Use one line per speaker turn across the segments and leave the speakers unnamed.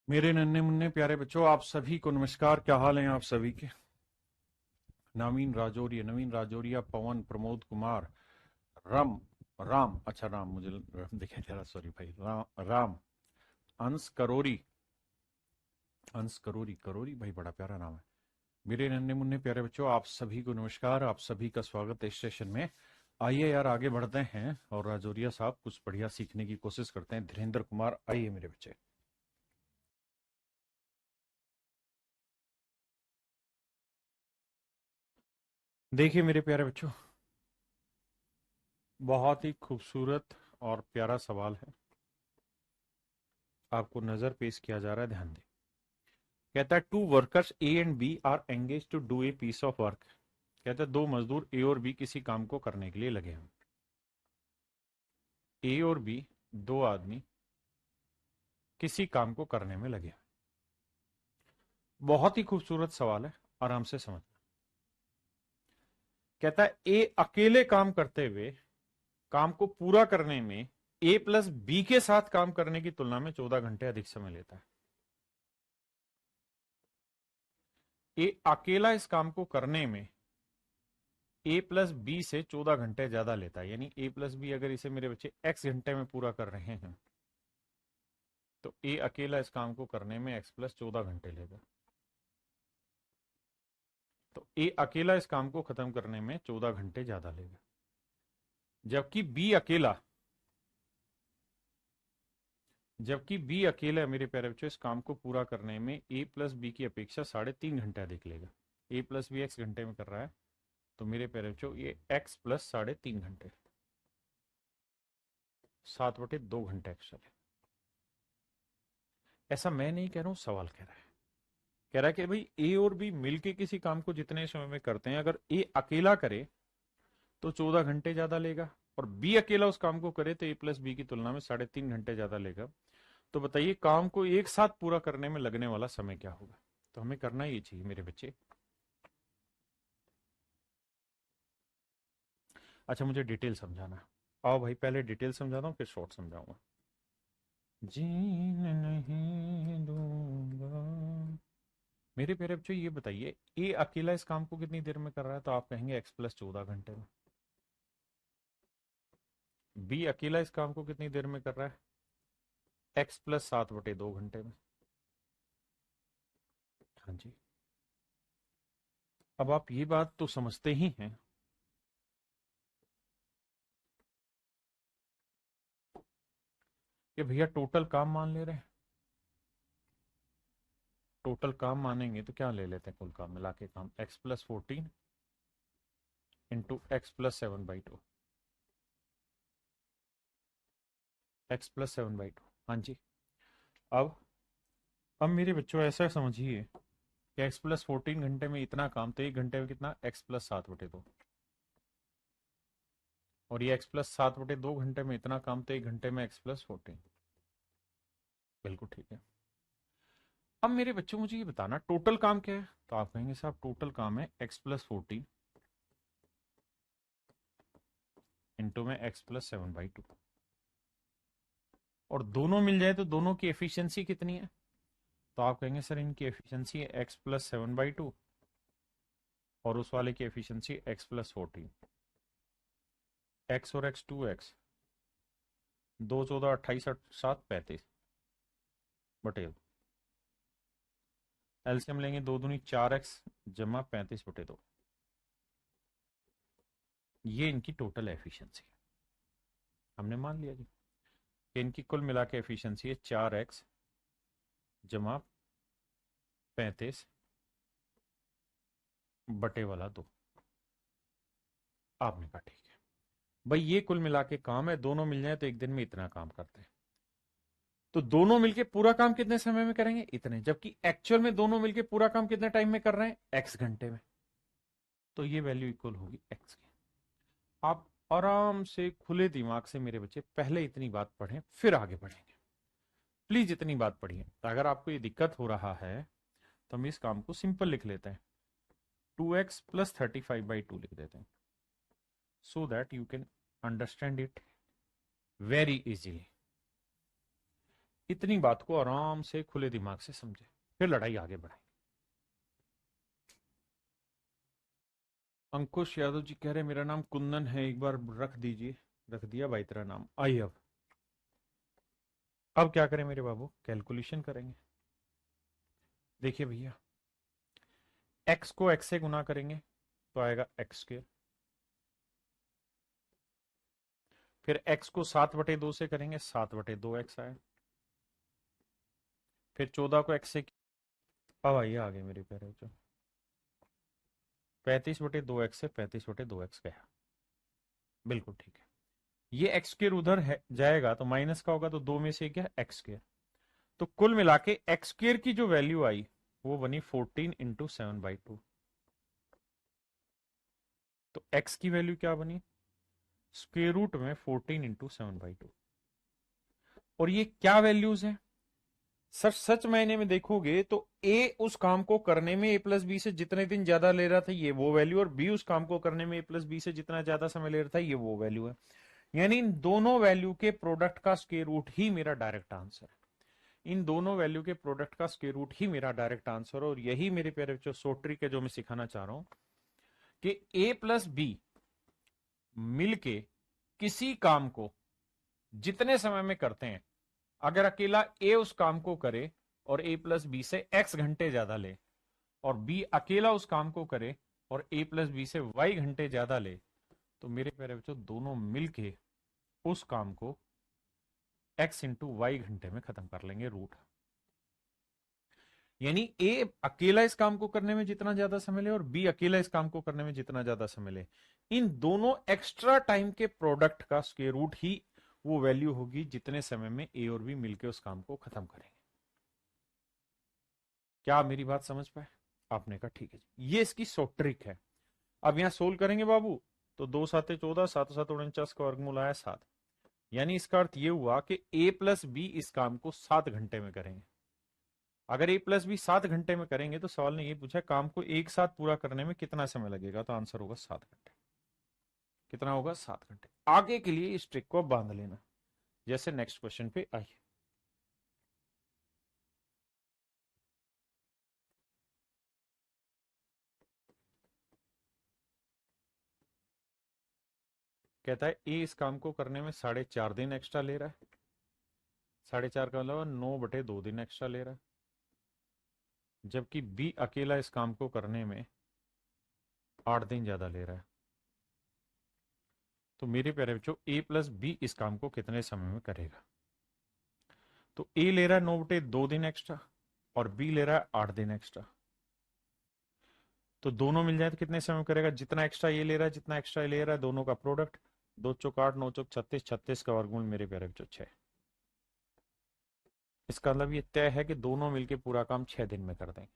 मेरे नन्हे मुन्ने प्यारे बच्चों, आप सभी को नमस्कार। क्या हाल है आप सभी के? नवीन राजौरिया, पवन, प्रमोद कुमार, राम, राम, अच्छा राम, मुझे राम दिखाई दे रहा, सॉरी भाई, राम, अंश करोरी, अंश करोरी, करोरी भाई, बड़ा प्यारा नाम है। मेरे नन्हे मुन्ने प्यारे बच्चों, आप सभी को नमस्कार, आप सभी का स्वागत है इस सेशन में। आइए यार, आगे बढ़ते हैं और राजौरिया साहब कुछ बढ़िया सीखने की कोशिश करते हैं। धीरेन्द्र कुमार, आइए मेरे बच्चे। देखिए मेरे प्यारे बच्चों, बहुत ही खूबसूरत और प्यारा सवाल है, आपको नजर पेश किया जा रहा है, ध्यान दें। कहता है two workers A and B are engage to do a piece of work. कहता है दो मजदूर ए और बी किसी काम को करने के लिए लगे हैं। ए और बी, दो आदमी किसी काम को करने में लगे हैं। बहुत ही खूबसूरत सवाल है, आराम से समझना। कहता है ए अकेले काम करते हुए काम को पूरा करने में ए प्लस बी के साथ काम करने की तुलना में 14 घंटे अधिक समय लेता है। ए अकेला इस काम को करने में ए प्लस बी से 14 घंटे ज्यादा लेता है। यानी ए प्लस बी अगर इसे मेरे बच्चे एक्स घंटे में पूरा कर रहे हैं, तो ए अकेला इस काम को करने में एक्स प्लस 14 घंटे लेगा। तो ए अकेला इस काम को खत्म करने में 14 घंटे ज्यादा लेगा, जबकि बी अकेला मेरे प्यारे बच्चों इस काम को पूरा करने में ए प्लस बी की अपेक्षा 3.5 घंटे अधिक लेगा। ए प्लस बी एक्स घंटे में कर रहा है, तो मेरे प्यारे बच्चों ये एक्स प्लस 3.5 घंटे, 7/2 घंटे एक्स्ट्रा लेगा। ऐसा मैं नहीं कह रहा हूं, सवाल कह रहा है। कह रहा है कि भाई ए और बी मिलके किसी काम को जितने समय में करते हैं, अगर ए अकेला करे तो 14 घंटे ज्यादा लेगा, और बी अकेला उस काम को करे तो ए प्लस बी की तुलना में 3.5 घंटे ज्यादा लेगा। तो बताइए काम को एक साथ पूरा करने में लगने वाला समय क्या होगा? तो हमें करना ये चाहिए मेरे बच्चे। अच्छा, मुझे डिटेल समझाना। आओ भाई, पहले डिटेल समझाता हूँ, फिर शॉर्ट समझाऊंगा। जीन नहीं दूंगा। मेरे प्यारे बच्चों, ये बताइए ए अकेला इस काम को कितनी देर में कर रहा है? तो आप कहेंगे एक्स प्लस 14 घंटे में। बी अकेला इस काम को कितनी देर में कर रहा है? एक्स प्लस 7/2 घंटे में। हाँ जी। अब आप ये बात तो समझते ही हैं कि भैया टोटल काम मान ले रहे हैं। टोटल काम मानेंगे तो क्या ले लेते हैं? कुल काम मिला के काम x plus 14 into x+7/2। x+7/2, हाँ जी। अब मेरे बच्चों ऐसा समझिए कि x+14 घंटे में इतना काम, तो 1 घंटे में कितना? x+7/2। और ये x+7/2 घंटे में इतना काम, तो 1 घंटे में x+14। बिल्कुल ठीक है। अब मेरे बच्चों मुझे ये बताना टोटल काम क्या है? तो आप कहेंगे साहब टोटल काम है x+14 इंटू में x+7/2। और दोनों मिल जाए तो दोनों की एफिशिएंसी कितनी है? तो आप कहेंगे सर इनकी एफिशिएंसी है x+7/2 और उस वाले की एफिशिएंसी x+14। x और x 2x, 2 14 28 7 35 बटे, एलसीएम लेंगे 2 दूनी 4x जमा 35/2। ये इनकी टोटल एफिशिएंसी है। हमने मान लिया जी कि इनकी कुल मिला के एफिशिएंसी है 4x जमा 35/2। आपने कहा ठीक है भाई, ये कुल मिला के काम है, दोनों मिल जाए तो एक दिन में इतना काम करते हैं। तो दोनों मिलके पूरा काम कितने समय में करेंगे? इतने। जबकि एक्चुअल में दोनों मिलके पूरा काम कितने टाइम में कर रहे हैं? एक्स घंटे में। तो ये वैल्यू इक्वल होगी एक्स की। आप आराम से खुले दिमाग से मेरे बच्चे पहले इतनी बात पढ़ें, फिर आगे बढ़ेंगे। प्लीज इतनी बात पढ़िए। तो अगर आपको ये दिक्कत हो रहा है तो हम इस काम को सिंपल लिख लेते हैं, 2x+35/2 लिख देते हैं, so that you can understand it very easily. इतनी बात को आराम से खुले दिमाग से समझे, फिर लड़ाई आगे बढ़ाएंगे। अंकुश यादव जी कह रहे मेरा नाम कुंदन है, एक बार रख दीजिए। रख दिया भाई तेरा नाम। आई अब क्या करें मेरे बाबू, कैलकुलेशन करेंगे। देखिए भैया, x को x से गुना करेंगे तो आएगा एक्स स्क्र, फिर x को 7/2 से करेंगे 7/2x आया, फिर 14 को x से, अब आइए आगे मेरे प्यारे बच्चों, 35/2x से 35/2x गया, बिल्कुल ठीक है। ये एक्स स्क्र उधर है जाएगा तो माइनस का होगा, तो दो में से क्या, एक्स स्क्र। तो कुल मिला के एक्स स्क्र की जो वैल्यू आई वो बनी 14 इंटू 7/2। तो x की वैल्यू क्या बनी, स्क्वेयर रूट में 14 इंटू 7/2। और ये क्या वैल्यूज है सर, सच मायने में देखोगे तो a उस काम को करने में a प्लस बी से जितने दिन ज्यादा ले रहा था ये वो वैल्यू, और b उस काम को करने में a प्लस बी से जितना ज्यादा समय ले रहा था ये वो वैल्यू है। यानी इन दोनों वैल्यू के प्रोडक्ट का स्क्वेयर रूट ही मेरा डायरेक्ट आंसर है। इन दोनों वैल्यू के प्रोडक्ट का स्क्वेयर रूट ही मेरा डायरेक्ट आंसर है। और यही मेरे प्यारे बच्चों सोट्रिक है जो मैं सिखाना चाह रहा हूं कि a प्लस बी मिलके किसी काम को जितने समय में करते हैं, अगर अकेला ए उस काम को करे और ए प्लस बी से एक्स घंटे ज्यादा ले, और बी अकेला उस काम को करे और ए प्लस बी से वाई घंटे ज्यादा ले, तो मेरे प्यारे बच्चों दोनों मिलके उस काम को एक्स इंटू वाई घंटे में खत्म कर लेंगे रूट। यानी ए अकेला इस काम को करने में जितना ज्यादा समय ले और बी अकेला इस काम को करने में जितना ज्यादा समय ले, इन दोनों एक्स्ट्रा टाइम के प्रोडक्ट का स्क्वायर रूट ही वो वैल्यू होगी जितने समय में ए और बी मिलकर उस काम को खत्म करेंगे। क्या मेरी बात समझ पाए आपने? कहा ठीक है जी, ये इसकी शॉर्ट ट्रिक है। अब यहां सोल्व करेंगे बाबू, तो 2 7 14, 7 7 49 का वर्गमूल आया 7। यानी इसका अर्थ ये हुआ कि ए प्लस बी इस काम को 7 घंटे में करेंगे। अगर ए प्लस बी 7 घंटे में करेंगे तो सवाल ने ये पूछा काम को एक साथ पूरा करने में कितना समय लगेगा, तो आंसर होगा 7 घंटे। कितना होगा, 7 घंटे। आगे के लिए इस ट्रिक को बांध लेना। जैसे नेक्स्ट क्वेश्चन पे आइए, कहता है ए इस काम को करने में 4.5 दिन एक्स्ट्रा ले रहा है। 4.5 का मतलब 9/2 दिन एक्स्ट्रा ले रहा है, जबकि बी अकेला इस काम को करने में 8 दिन ज्यादा ले रहा है। तो मेरे प्यारे बच्चों ए प्लस बी इस काम को कितने समय में करेगा? तो ए ले रहा है 9/2 दिन एक्स्ट्रा और बी ले रहा है 8 दिन एक्स्ट्रा। तो दोनों मिल जाए तो कितने समय में करेगा? जितना एक्स्ट्रा ये ले रहा है जितना एक्स्ट्रा ये ले रहा है, दोनों का प्रोडक्ट। 2 चौक 8, 9 चौक 36, 36 का वर्गमूल मेरे प्यारे बच्चों 6। इसका मतलब ये तय है कि दोनों मिलके पूरा काम 6 दिन में कर देंगे।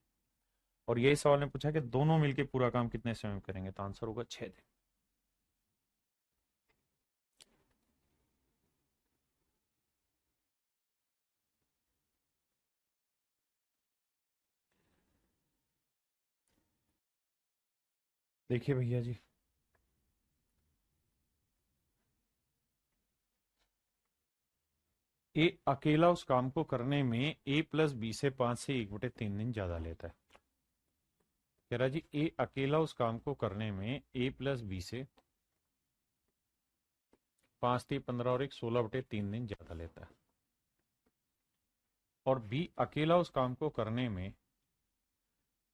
और यही सवाल ने पूछा कि दोनों मिलके पूरा काम कितने समय में करेंगे, तो आंसर होगा 6 दिन। देखिए भैया जी, ए अकेला उस काम को करने में ए प्लस बी से 5 से 1/3 दिन ज्यादा लेता है। कह रहा जी ए अकेला उस काम को करने में ए प्लस बी से 5 3 15 और 1 16/3 दिन ज्यादा लेता है। और बी अकेला उस काम को करने में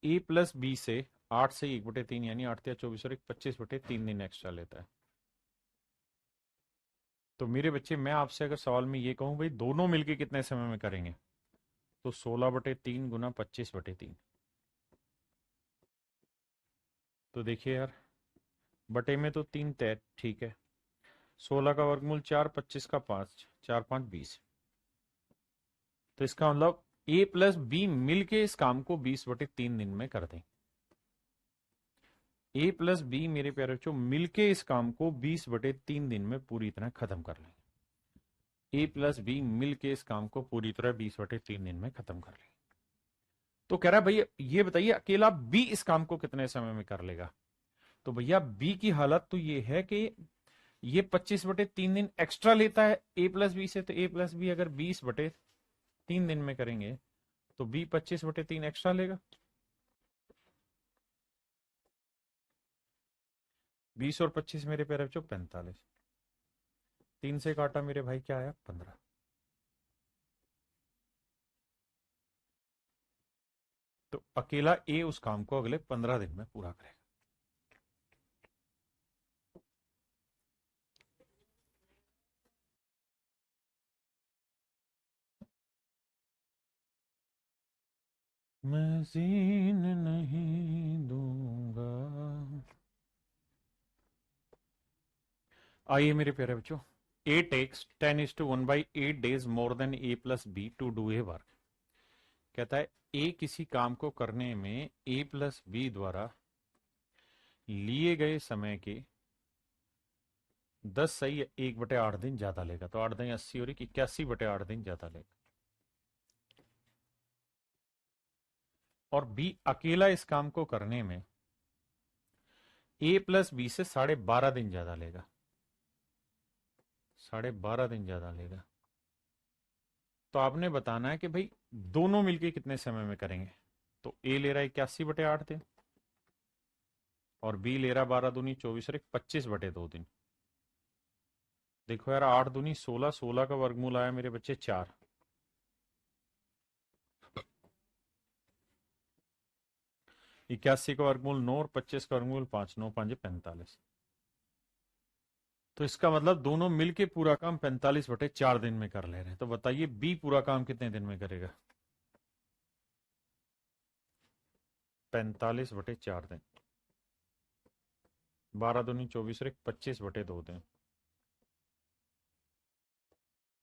ए प्लस बी से 8 से 1/3 यानी 8 या 24 और 1 25/3 दिन एक्स्ट्रा लेता है। तो मेरे बच्चे मैं आपसे अगर सवाल में ये कहूं भाई दोनों मिलके कितने समय में करेंगे, तो 16/3 गुना 25/3। तो देखिए यार, बटे में तो 3 तय ठीक है, 16 का वर्गमूल 4, 25 का 5, 4 5 20। तो इसका मतलब ए प्लस बी मिलके इस काम को 20/3 दिन में कर दें। ए प्लस बी मेरे प्यारे बच्चों मिलके इस काम को 20/3 दिन में पूरी तरह खत्म कर लेंगे। ए प्लस बी मिलके इस काम को पूरी तरह 20/3 दिन में खत्म कर लेंगे। तो कह रहा है भैया ये बताइए अकेला बी इस काम को कितने समय में कर लेगा? तो भैया बी की हालत तो ये है कि ये 25/3 दिन एक्स्ट्रा लेता है ए प्लस बी से, तो ए प्लस बी अगर 20/3 3 दिन में करेंगे तो बी 25/3 एक्स्ट्रा लेगा। 20 और 25 मेरे प्यारे बच्चों 45। 3 से काटा मेरे भाई, क्या आया? 15। तो अकेला ए उस काम को अगले 15 दिन में पूरा करेगा। मैं जीन नहीं दूंगा। आइए मेरे प्यारे बच्चों, A takes 10:1/8 days more than A plus B to do a work. कहता है ए किसी काम को करने में ए प्लस बी द्वारा लिए गए समय के 10 सही 1/8 दिन ज्यादा लेगा। तो 8 दिन 80 और 81/8 दिन ज्यादा लेगा। और बी अकेला इस काम को करने में ए प्लस बी से 12.5 दिन ज्यादा लेगा। 12.5 दिन ज्यादा लेगा। तो आपने बताना है कि भाई दोनों मिलके कितने समय में करेंगे। तो ए ले रहा है 81/8 दिन और बी ले रहा 12 दूनी 24 और 25/2 दिन। देखो यार, 8 दूनी 16, 16 का वर्गमूल आया मेरे बच्चे 4। 81 का वर्गमूल 9 और 25 का वर्गमूल 5, 9 5 45। तो इसका मतलब दोनों मिलके पूरा काम 45/4 दिन में कर ले रहे हैं। तो बताइए बी पूरा काम कितने दिन में करेगा? 45/4 दिन। 12 दूनी 24 और 25/2 दिन।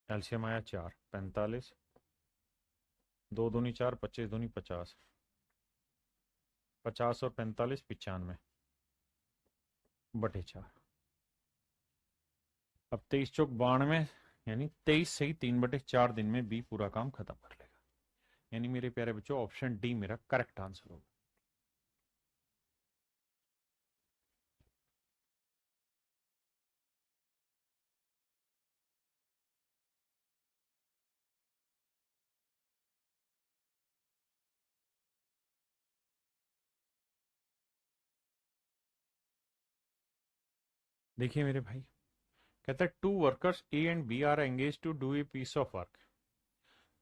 एलसीएम आया 4, 45, 2 दूनी 4, 25 दूनी 50, 50 और 45 95/4। अब 23 चौक 92, यानी 23 सही 3/4 दिन में बी पूरा काम खत्म कर लेगा। यानी मेरे प्यारे बच्चों ऑप्शन डी मेरा करेक्ट आंसर होगा। देखिए मेरे भाई, कहता है 2 workers A and B are engage to do a piece of work.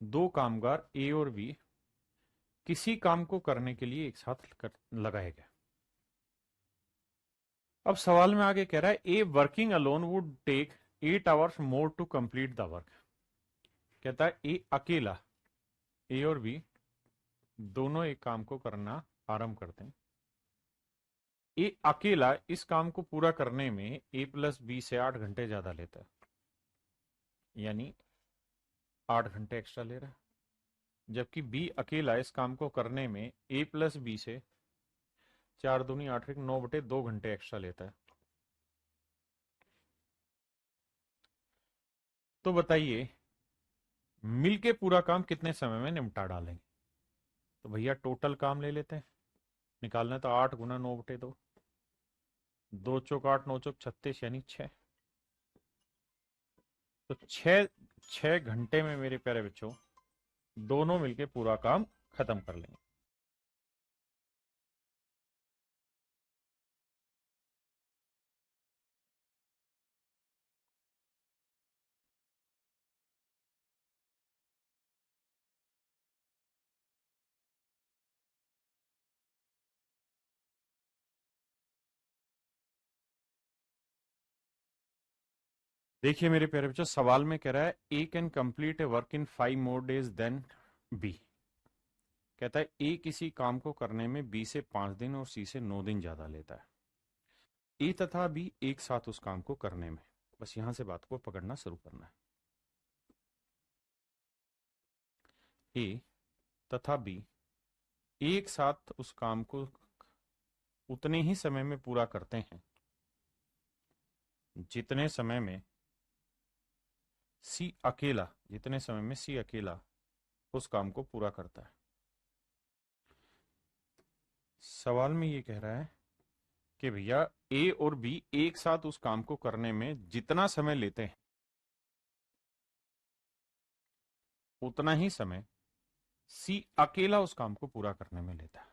2 कामगार ए और बी किसी काम को करने के लिए एक साथ लगाए गए। अब सवाल में आगे कह रहा है A working alone would take 8 hours more to complete the work. कहता है ए अकेला, ए और बी दोनों एक काम को करना आरंभ करते हैं। ए अकेला इस काम को पूरा करने में ए प्लस बी से 8 घंटे ज्यादा लेता है, यानी 8 घंटे एक्स्ट्रा ले रहा है। जबकि बी अकेला इस काम को करने में ए प्लस बी से 4 दूनी 8 9/2 घंटे एक्स्ट्रा लेता है। तो बताइए मिलके पूरा काम कितने समय में निपटा डालेंगे? तो भैया टोटल काम ले लेते हैं। निकालना है तो 8 गुना 9/2, 2 चौक 8, 9 चौक 36, यानी 6। तो 6 घंटे में मेरे प्यारे बच्चों दोनों मिलके पूरा काम खत्म कर लेंगे। देखिए मेरे प्यारे बच्चों, सवाल में कह रहा है A can complete a work in 5 more days than B. कहता है ए किसी काम को करने में बी से 5 दिन और सी से 9 दिन ज्यादा लेता है। ए तथा बी एक साथ उस काम को करने में, बस यहां से बात को पकड़ना शुरू करना है। ए तथा बी एक साथ उस काम को उतने ही समय में पूरा करते हैं जितने समय में सी अकेला, जितने समय में सी अकेला उस काम को पूरा करता है। सवाल में ये कह रहा है कि भैया ए और बी एक साथ उस काम को करने में जितना समय लेते हैं उतना ही समय सी अकेला उस काम को पूरा करने में लेता है।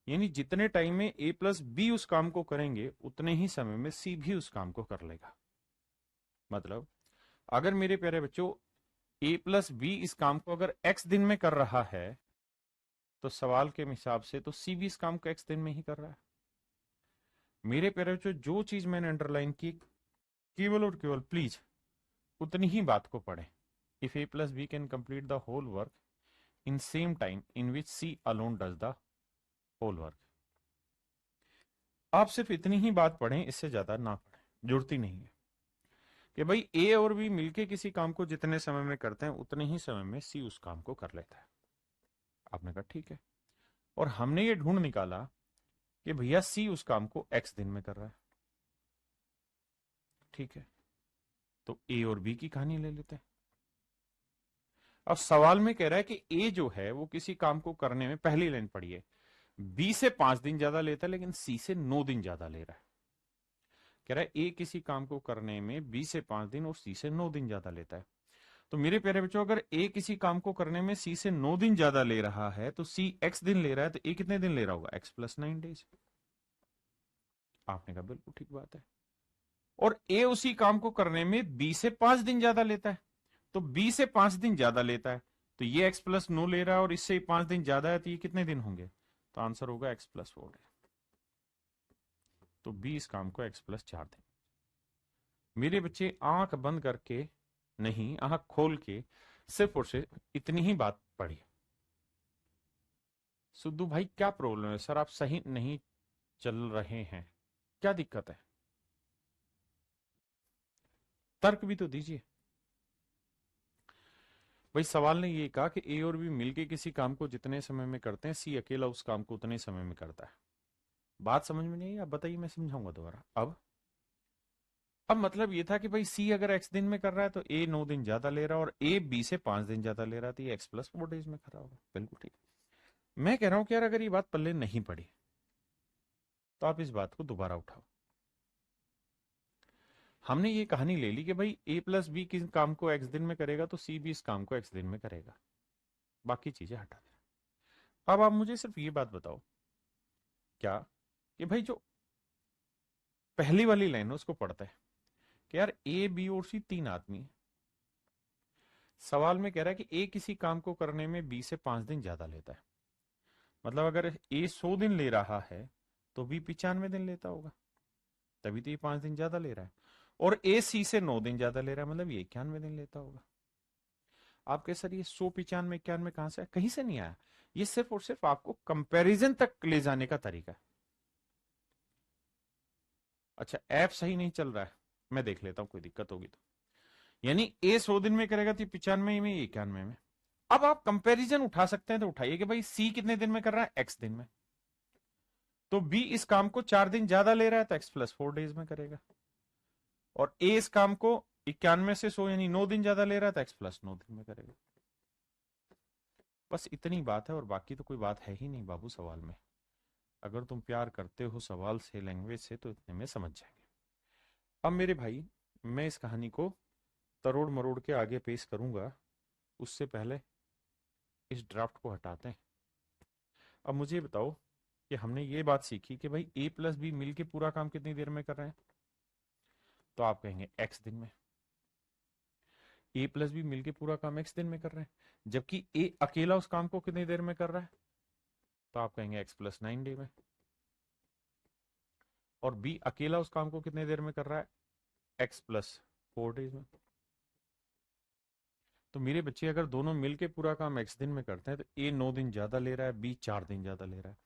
यानी जितने टाइम में ए प्लस बी उस काम को करेंगे उतने ही समय में सी भी उस काम को कर लेगा। मतलब अगर मेरे प्यारे बच्चों ए प्लस बी इस काम को अगर एक्स दिन में कर रहा है तो सवाल के हिसाब से तो सी भी इस काम को एक्स दिन में ही कर रहा है। मेरे प्यारे बच्चों जो चीज मैंने अंडरलाइन की केवल और केवल प्लीज उतनी ही बात को पढ़ें। If A plus B can complete the whole work in same time in which C alone does the whole work. आप सिर्फ इतनी ही बात पढ़ें, इससे ज्यादा ना पढ़ें, जरूरत ही नहीं है कि भाई ए और बी मिलके किसी काम को जितने समय में करते हैं उतने ही समय में सी उस काम को कर लेता है। आपने कहा ठीक है, और हमने ये ढूंढ निकाला कि भैया सी उस काम को एक्स दिन में कर रहा है। ठीक है, तो ए और बी की कहानी ले लेते हैं। अब सवाल में कह रहा है कि ए जो है वो किसी काम को करने में, पहली लाइन पढ़िए, बी से 5 दिन ज्यादा लेता है लेकिन सी से 9 दिन ज्यादा ले रहा है। कह रहा है ए किसी काम को करने में बी से 5 दिन और सी से 9 दिन ज्यादा लेता है। तो मेरे प्यारे बच्चों अगर ए किसी काम को करने में सी से 9 दिन ज्यादा ले रहा है तो सी एक्स दिन ले रहा है, तो ए कितने दिन ले रहा होगा? X plus 9 days. आपने कहा बिल्कुल ठीक बात है। और ए उसी काम को करने में बी से 5 दिन ज्यादा लेता है, तो बी से 5 दिन ज्यादा लेता है, तो ये एक्स प्लस 9 ले रहा है और इससे 5 दिन ज्यादा है, तो ये कितने दिन होंगे? तो आंसर होगा एक्स प्लस 4 डेज। तो बी इस काम को एक्स प्लस 4 दिन। मेरे बच्चे आंख बंद करके नहीं, आंख खोल के सिर्फ और सिर्फ इतनी ही बात पढ़ी। सुद्धू भाई क्या प्रॉब्लम है सर, आप सही नहीं चल रहे हैं, क्या दिक्कत है? तर्क भी तो दीजिए भाई। सवाल ने ये कहा कि ए और बी मिलके किसी काम को जितने समय में करते हैं सी अकेला उस काम को उतने समय में करता है। बात समझ में नहीं आई? आप बताइए, मैं समझाऊंगा दोबारा। अब मतलब ये था कि भाई सी अगर एक्स दिन में कर रहा है तो ए 9 दिन ज्यादा ले रहा है और ए बी से 5 दिन ज्यादा ले रहा है, तो ये एक्स प्लस 4 डेज में कर रहा होगा। बिल्कुल ठीक। मैं कह रहा हूं कि यार अगर ये बात पल्ले नहीं पड़ी तो आप इस बात को दोबारा उठाओ। हमने ये कहानी ले ली कि भाई ए प्लस बी किस काम को एक्स दिन में करेगा तो सी भी इस काम को एक्स दिन में करेगा, बाकी चीजें हटा देना। अब आप मुझे सिर्फ ये बात बताओ क्या कि भाई जो पहली वाली लाइन है उसको पढ़ता है कि यार ए बी और सी 3 आदमी है। सवाल में कह रहा है कि ए किसी काम को करने में बी से 5 दिन ज्यादा लेता है। मतलब अगर ए 100 दिन ले रहा है तो बी 95 दिन लेता होगा, तभी तो ये 5 दिन ज्यादा ले रहा है। और ए सी से 9 दिन ज्यादा ले रहा है, मतलब ये 91 दिन लेता होगा। आप कह सर ये 100, 95, 91 कहां से आया? कहीं से नहीं आया, ये सिर्फ और सिर्फ आपको कंपैरिजन तक ले जाने का तरीका है। अच्छा ऐप सही नहीं चल रहा है, मैं देख लेता हूं, कोई दिक्कत होगी तो। यानी ए 100 दिन में करेगा तो 95 में, 91 में। अब आप कंपैरिजन उठा सकते हैं तो उठाइए कि भाई सी कितने दिन में कर रहा है? एक्स दिन में। तो बी इस काम को 4 दिन ज्यादा ले रहा है तो एक्स प्लस 4 डेज में करेगा। और ए इस काम को 91 से 100 यानी 9 दिन ज्यादा ले रहा है तो एक्स प्लस 9 दिन में करेगा। बस इतनी बात है और बाकी तो कोई बात है ही नहीं बाबू सवाल में। अगर तुम प्यार करते हो सवाल से, लैंग्वेज से, तो इतने में समझ जाएंगे। अब मेरे भाई मैं इस कहानी को तरोड़ मरोड़ के आगे पेश करूंगा, उससे पहले इस ड्राफ्ट को हटाते हैं। अब मुझे बताओ कि हमने ये बात सीखी कि भाई ए प्लस बी मिलके पूरा काम कितनी देर में कर रहे हैं, तो आप कहेंगे एक्स दिन में। ए प्लस बी मिलके पूरा काम एक्स दिन में कर रहे हैं, जबकि ए अकेला उस काम को कितनी देर में कर रहा है, तो आप कहेंगे एक्स प्लस 9 डे में। और बी अकेला उस काम को कितने देर में कर रहा है? एक्स प्लस 4 डेज में। तो मेरे बच्चे अगर दोनों मिलके पूरा काम एक्स दिन में करते हैं तो ए 9 दिन ज्यादा ले रहा है, बी 4 दिन ज्यादा ले रहा है।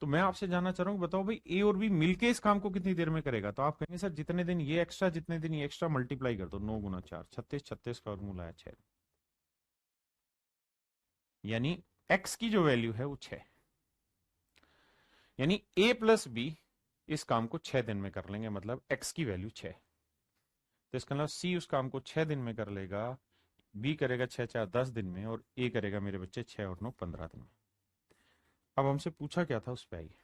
तो मैं आपसे जानना चाह रहा हूँ, बताओ भाई ए और बी मिलके इस काम को कितनी देर में करेगा? तो आप कहेंगे सर जितने दिन ये एक्स्ट्रा जितने दिन ये एक्स्ट्रा मल्टीप्लाई कर दो, 9 गुना 4 36, 36 का वर्गमूल आया 6, यानी एक्स की जो वैल्यू है वो 6। यानी ए प्लस बी इस काम को 6 दिन में कर लेंगे, मतलब एक्स की वैल्यू 6। तो इसका मतलब सी उस काम को 6 दिन में कर लेगा, बी करेगा 6 4 10 दिन में, और ए करेगा मेरे बच्चे 6 और 9 15 दिन में। अब हमसे पूछा क्या था उस पे आइए।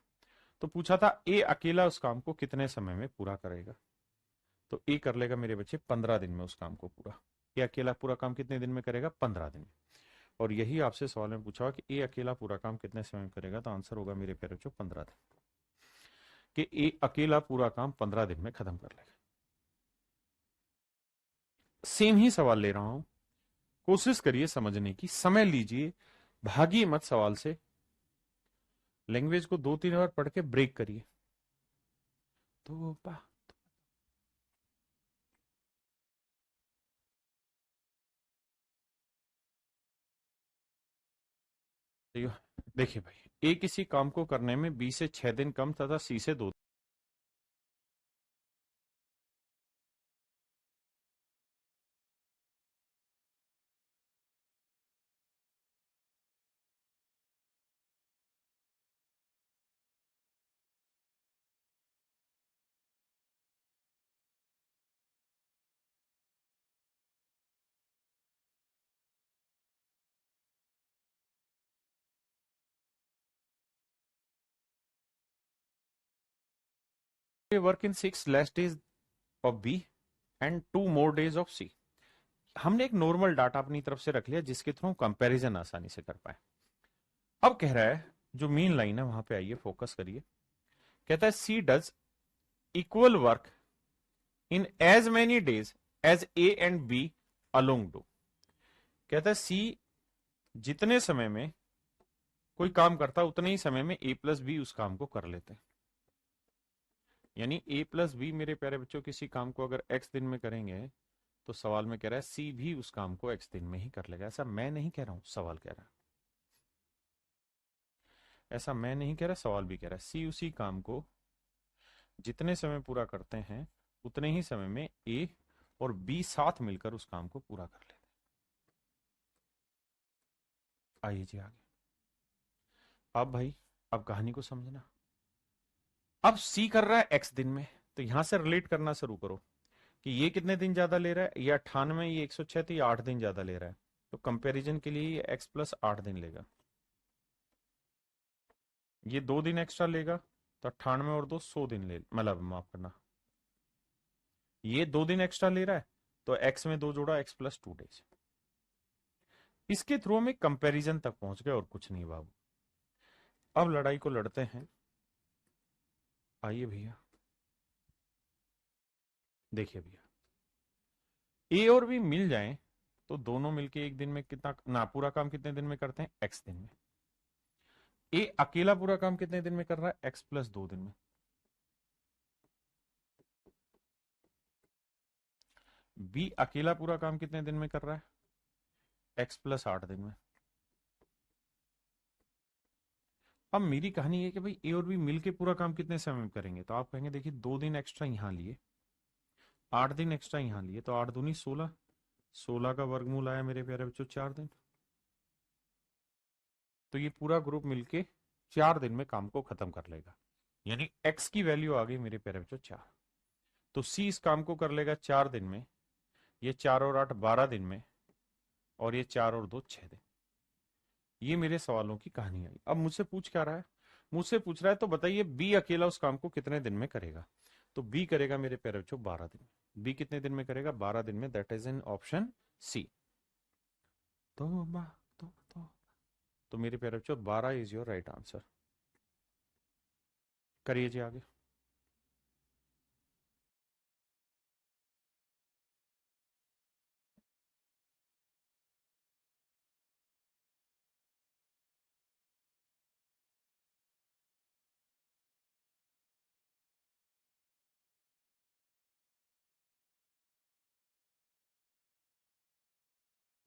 तो पूछा था ए अकेला उस काम को कितने समय में पूरा करेगा, तो ए कर लेगा मेरे बच्चे 15 दिन में उस काम को पूरा। ए अकेला पूरा काम कितने दिन में करेगा? 15 दिन में। और यही आपसे सवाल में पूछा कि ए अकेला पूरा काम कितने समय में करेगा, तो आंसर होगा मेरे प्यारे बच्चों 15 दिन, कि ए अकेला पूरा काम 15 दिन में खत्म कर लेगा। सेम ही सवाल ले रहा हूं, कोशिश करिए समझने की, समय लीजिए, भागिए मत सवाल से, लैंग्वेज को 2-3 बार पढ़ के ब्रेक करिए। तो देखिए भाई, ए किसी काम को करने में बी से 6 दिन कम तथा सी से 2 work in 6 less days of B and 2 more days of C. हमने एक नॉर्मल डाटा अपनी तरफ से रख लिया जिसके थ्रू कंपैरिजन आसानी से कर पाए। अब कह रहा है, जो मेन लाइन है वहां पे आइए, फोकस करिए। कहता है C does equal work in as many days as A and B along do. कहता है सी जितने समय में कोई काम करता है उतने ही समय में ए प्लस बी उस काम को कर लेते हैं। यानी ए प्लस बी मेरे प्यारे बच्चों किसी काम को अगर एक्स दिन में करेंगे तो सवाल में कह रहा है सी भी उस काम को एक्स दिन में ही कर लेगा। ऐसा मैं नहीं कह रहा हूं, सवाल कह रहा है। ऐसा मैं नहीं कह रहा, सवाल भी कह रहा है सी उसी काम को जितने समय पूरा करते हैं उतने ही समय में ए और बी साथ मिलकर उस काम को पूरा कर लेते हैं। आइए जी आगे। अब भाई, अब कहानी को समझना। अब सी कर रहा है एक्स दिन में, तो यहां से रिलेट करना शुरू करो कि ये कितने दिन ज्यादा ले रहा है, ये 98, ये 106, तो ये 8 दिन ज्यादा ले रहा है। तो कंपैरिजन के लिए ये एक्स प्लस 8 दिन लेगा, ये 2 दिन एक्स्ट्रा लेगा, तो 98 और 2 100 दिन ले, मतलब माफ करना, ये 2 दिन एक्स्ट्रा ले रहा है तो एक्स में 2 जोड़ा, एक्स प्लस 2 डेज। इसके थ्रू हम एक कंपेरिजन तक पहुंच गए और कुछ नहीं बाबू। अब लड़ाई को लड़ते हैं। आइए भैया, देखिए भैया, ए और बी मिल जाएं तो दोनों मिलके एक दिन में कितना ना, पूरा काम कितने दिन में करते हैं? एक्स दिन में। ए अकेला पूरा काम कितने दिन में कर रहा है? एक्स प्लस 2 दिन में। बी अकेला पूरा काम कितने दिन में कर रहा है? एक्स प्लस 8 दिन में। अब मेरी कहानी है कि भाई ए और बी मिलके पूरा काम कितने समय में करेंगे, तो आप कहेंगे देखिए 2 दिन एक्स्ट्रा यहां लिए, 8 दिन एक्स्ट्रा यहां लिए, तो 8 दूनी 16, 16 का वर्गमूल आया मेरे प्यारे बच्चों 4 दिन। तो ये पूरा ग्रुप मिलके 4 दिन में काम को खत्म कर लेगा। यानी एक्स की वैल्यू आ गई मेरे प्यारे बच्चों 4। तो सी इस काम को कर लेगा 4 दिन में, ये 4 और 8 12 दिन में, और ये 4 और 2 6 दिन। ये मेरे सवालों की कहानी आई। अब मुझसे पूछ क्या रहा है? मुझसे पूछ रहा है तो बताइए बी अकेला उस काम को कितने दिन में करेगा। तो बी करेगा मेरे प्यारे बच्चों 12 दिन। बी कितने दिन में करेगा? 12 दिन में। That is in option C. तो तो तो, तो मेरे प्यारे बच्चों 12 इज योर राइट आंसर। करिए जी आगे।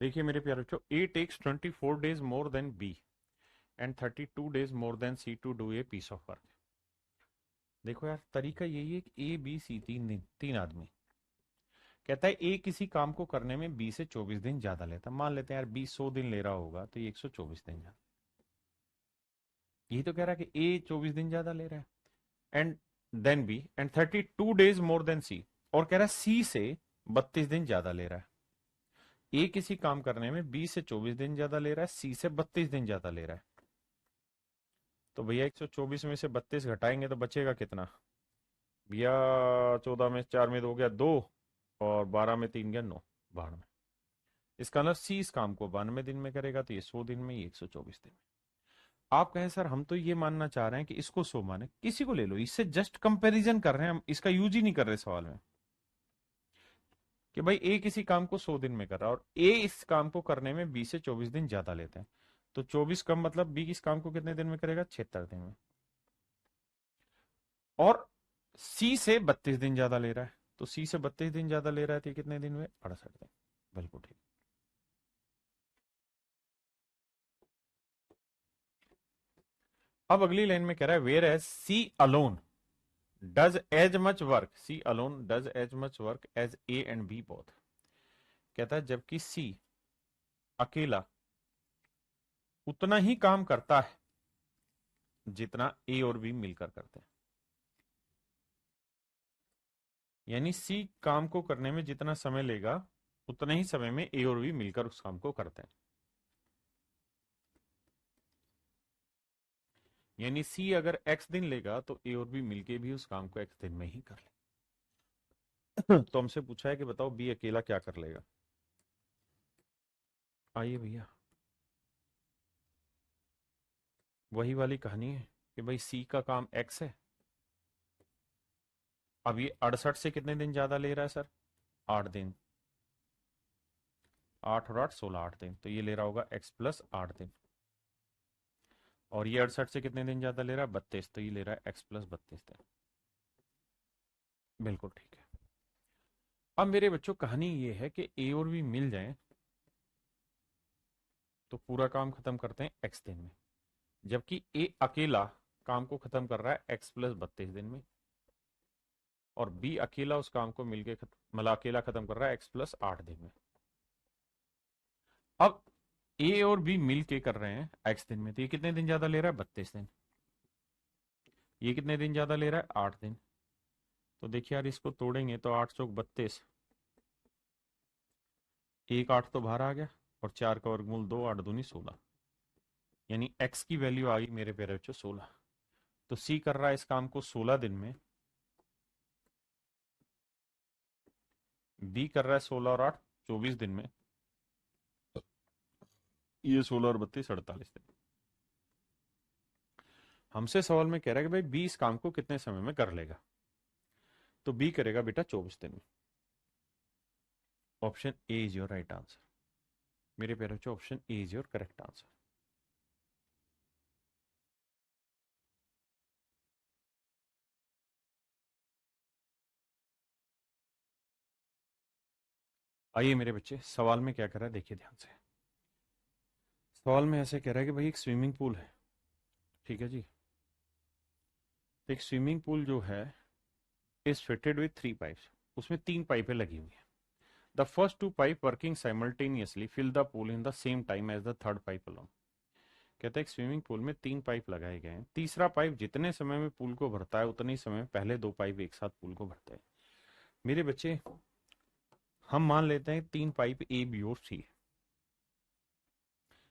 देखिए मेरे प्यारे बच्चों, A takes 24 days more than B and 32 days more than C to do a piece of work. देखो यार, तरीका यही है कि ए बी सी 3 दिन, 3 आदमी। कहता है ए किसी काम को करने में बी से 24 दिन ज्यादा लेता। मान लेते हैं यार बी 100 दिन ले रहा होगा, तो ये 124 दिन ज्यादा। यही तो कह रहा है कि ए 24 दिन ज्यादा ले रहा है, and then B and 32 days more than C. और कह रहा है सी से 32 दिन ज्यादा ले रहा है। ए किसी काम करने में बी से 24 दिन ज्यादा ले रहा है, सी से 32 दिन ज्यादा ले रहा है। तो भैया 124 में से 32 घटाएंगे तो बचेगा कितना भैया? 14 में 4 में 2 गया 2, और 12 में 3 गया 9, बाढ़ में। इसका मतलब सी इस काम को 92 दिन में करेगा, तो ये 100 दिन में, ये 124 दिन में। आप कहें सर हम तो ये मानना चाह रहे हैं कि इसको 100 माने, किसी को ले लो, इससे जस्ट कंपैरिजन कर रहे हैं हम, इसका यूज ही नहीं कर रहे सवाल में कि भाई ए किसी काम को 100 दिन में कर रहा है और ए इस काम को करने में 20 से 24 दिन ज्यादा लेते हैं, तो 24 कम मतलब बी इस काम को कितने दिन में करेगा, 76 दिन में। और सी से 32 दिन ज्यादा ले रहा है, तो सी से 32 दिन ज्यादा ले रहा है, तो ये कितने दिन में, 68 दिन। बिल्कुल ठीक। अब अगली लाइन में कह रहा है whereas C alone does as much work, C alone does as much work as A and B both. कहता है जबकि सी अकेला उतना ही काम करता है जितना ए और बी मिलकर करते हैं। यानी सी काम को करने में जितना समय लेगा उतना ही समय में ए और बी मिलकर उस काम को करते हैं। यानी सी अगर एक्स दिन लेगा तो ए और बी मिलके भी उस काम को एक्स दिन में ही कर ले। तो हमसे पूछा है कि बताओ बी अकेला क्या कर लेगा। आइए भैया, वही वाली कहानी है कि भाई सी का काम एक्स है, अब ये 68 से कितने दिन ज्यादा ले रहा है सर, 8 दिन, 8 और 8 16, 8 दिन, तो ये ले रहा होगा एक्स प्लस 8 दिन। और ये 68 से कितने दिन ज्यादा ले रहा है, 32, तो ये ले रहा है एक्स प्लस 32 दिन। बिल्कुल ठीक है। अब मेरे बच्चों कहानी ये है कि ए और बी मिल जाए तो पूरा काम खत्म करते हैं एक्स दिन में, जबकि ए अकेला काम को खत्म कर रहा है एक्स प्लस 32 दिन में, और बी अकेला उस काम को मिलके मतलब अकेला खत्म कर रहा है एक्स प्लस 8 दिन में। अब ए और बी मिल के कर रहे हैं एक्स दिन में, तो ये कितने दिन ज्यादा ले रहा है, 32 दिन। ये कितने दिन ज्यादा ले रहा है, 8 दिन। तो देखिए यार इसको तोड़ेंगे तो 8 चौक 32, एक 8 तो बाहर आ गया, और 4 का वर्गमूल 2, 8 दूनी 16, यानी एक्स की वैल्यू आ गई मेरे प्यारे बच्चों 16। तो सी कर रहा है इस काम को 16 दिन में, बी कर रहा है 16 और 8 24 दिन में, ये 16 और 32 48 दिन। हमसे सवाल में कह रहा है कि भाई बी इस काम को कितने समय में कर लेगा, तो बी करेगा बेटा 24 दिन में। Option A is your right answer मेरे प्यारे बच्चों, option A is your correct answer. आइए मेरे बच्चे, सवाल में क्या कर रहा है देखिए ध्यान से। सवाल में ऐसे कह रहा है कि भाई एक स्विमिंग पूल है, ठीक है जी। एक स्विमिंग पूल जो है इज फिटेड विथ 3 पाइप्स, उसमें 3 पाइपें लगी हुई हैं। The first 2 pipe working simultaneously fill the pool in the same time as the third pipe alone. कहता है एक स्विमिंग पूल में 3 पाइप लगाए गए हैं, तीसरा पाइप जितने समय में पूल को भरता है उतने ही समय में पहले 2 पाइप एक साथ पूल को भरते हैं। मेरे बच्चे हम मान लेते हैं 3 पाइप ए बी और सी,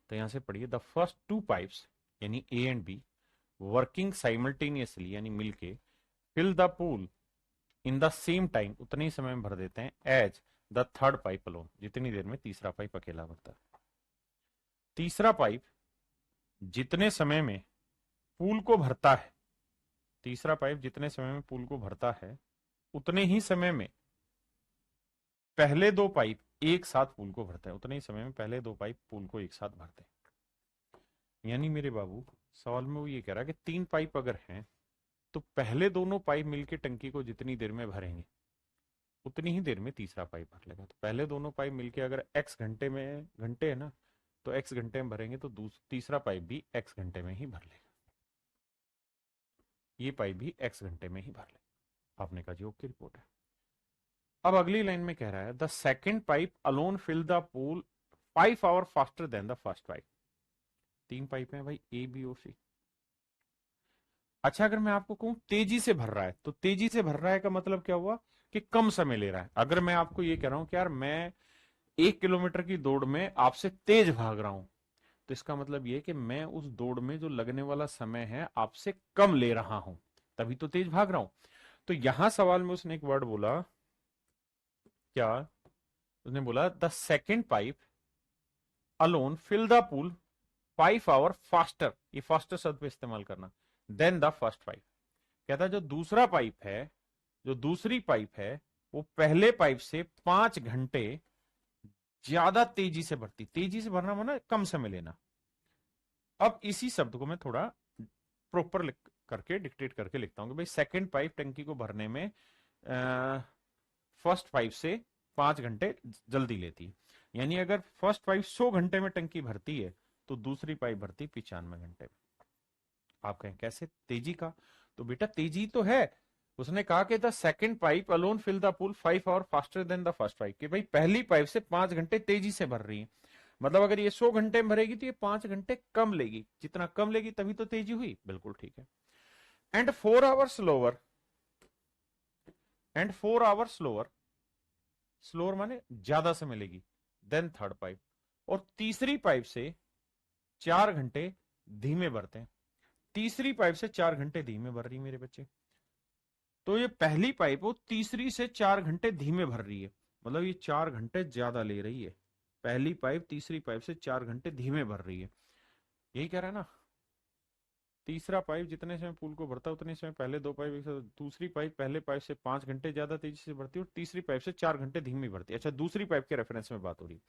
तो यहां से पढ़िए द फर्स्ट 2 पाइप्स यानी A and B working simultaneously यानी मिलके fill the pool in the same time उतने ही समय में भर देते हैं as the third pipe alone, जितनी देर में तीसरा पाइप अकेला भरता है। तीसरा पाइप जितने समय में पूल को भरता है, तीसरा पाइप जितने समय में पूल को भरता है उतने ही समय में पहले 2 पाइप एक साथ पूल को भरते हैं, उतने ही समय में पहले 2 पाइप पूल को एक साथ भरते हैं। यानी मेरे बाबू सवाल में वो ये कह रहा है कि 3 पाइप अगर हैं तो पहले दोनों पाइप मिलके टंकी को जितनी देर में भरेंगे उतनी ही देर में तीसरा पाइप भर लेगा। तो पहले दोनों पाइप मिलके अगर एक्स घंटे में, घंटे है ना, तो एक्स घंटे में भरेंगे तो तीसरा पाइप भी एक्स घंटे में ही भर लेगा, ये पाइप भी एक्स घंटे में ही भर लेगा। आपने कहा जी ओके रिपोर्ट है। अब अगली लाइन में कह रहा है the second pipe alone fill the pool 5 hour faster than the first pipe. 3 pipe हैं भाई ए बी और सी। अच्छा अगर मैं आपको कहूं तेजी से भर रहा है, तो तेजी से भर रहा है का मतलब क्या हुआ कि कम समय ले रहा है। अगर मैं आपको ये कह रहा हूं कि यार मैं 1 किलोमीटर की दौड़ में आपसे तेज भाग रहा हूं, तो इसका मतलब ये कि मैं उस दौड़ में जो लगने वाला समय है आपसे कम ले रहा हूं, तभी तो तेज भाग रहा हूं। तो यहां सवाल में उसने एक वर्ड बोला, क्या उसने बोला the second pipe alone fill the pool 5 hour faster, ये फास्टर शब्द पे इस्तेमाल करना, देन द फर्स्ट पाइप। कहता है जो दूसरा पाइप है, जो दूसरी पाइप है, वो पहले पाइप से 5 घंटे ज्यादा तेजी से भरती। तेजी से भरना माना कम समय लेना। अब इसी शब्द को मैं थोड़ा प्रॉपर लिख करके डिक्टेट करके लिखता हूं कि भाई सेकंड पाइप टंकी को भरने में फर्स्ट पाइप से 5 घंटे जल्दी लेती है। यानी अगर फर्स्ट पाइप 100 घंटे में टंकी भरती है तो दूसरी पाइप भरती 95 घंटे में। आप कहें कैसे तेजी का? तो बेटा तेजी तो है। उसने कहा कि the second pipe alone fill the pool 5 hour faster than the first pipe, कि भाई पहली पाइप से 5 घंटे तेजी से भर रही है। मतलब अगर ये 100 घंटे में भरेगी तो ये 5 घंटे कम लेगी। जितना कम लेगी तभी तो तेजी हुई। बिल्कुल ठीक है। And 4 hour slower, and 4 hour slower, slower माने ज्यादा समय लेगी, देन थर्ड पाइप, और तीसरी पाइप से 4 घंटे धीमे भरते हैं। तीसरी पाइप से 4 घंटे धीमे भर रही है मेरे बच्चे। तो ये पहली पाइप वो तीसरी से 4 घंटे धीमे भर रही है, मतलब ये 4 घंटे ज्यादा ले रही है। पहली पाइप तीसरी पाइप से 4 घंटे धीमे भर रही है। यही कह रहा है ना। तीसरा पाइप जितने समय पूल को भरता है उतने समय पहले दो पाइप एक साथ, दूसरी पाइप पहले पाइप से 5 घंटे ज्यादा तेजी से भरती है और तीसरी पाइप से 4 घंटे धीमी भरती है। अच्छा, दूसरी पाइप के रेफरेंस में बात हो रही है।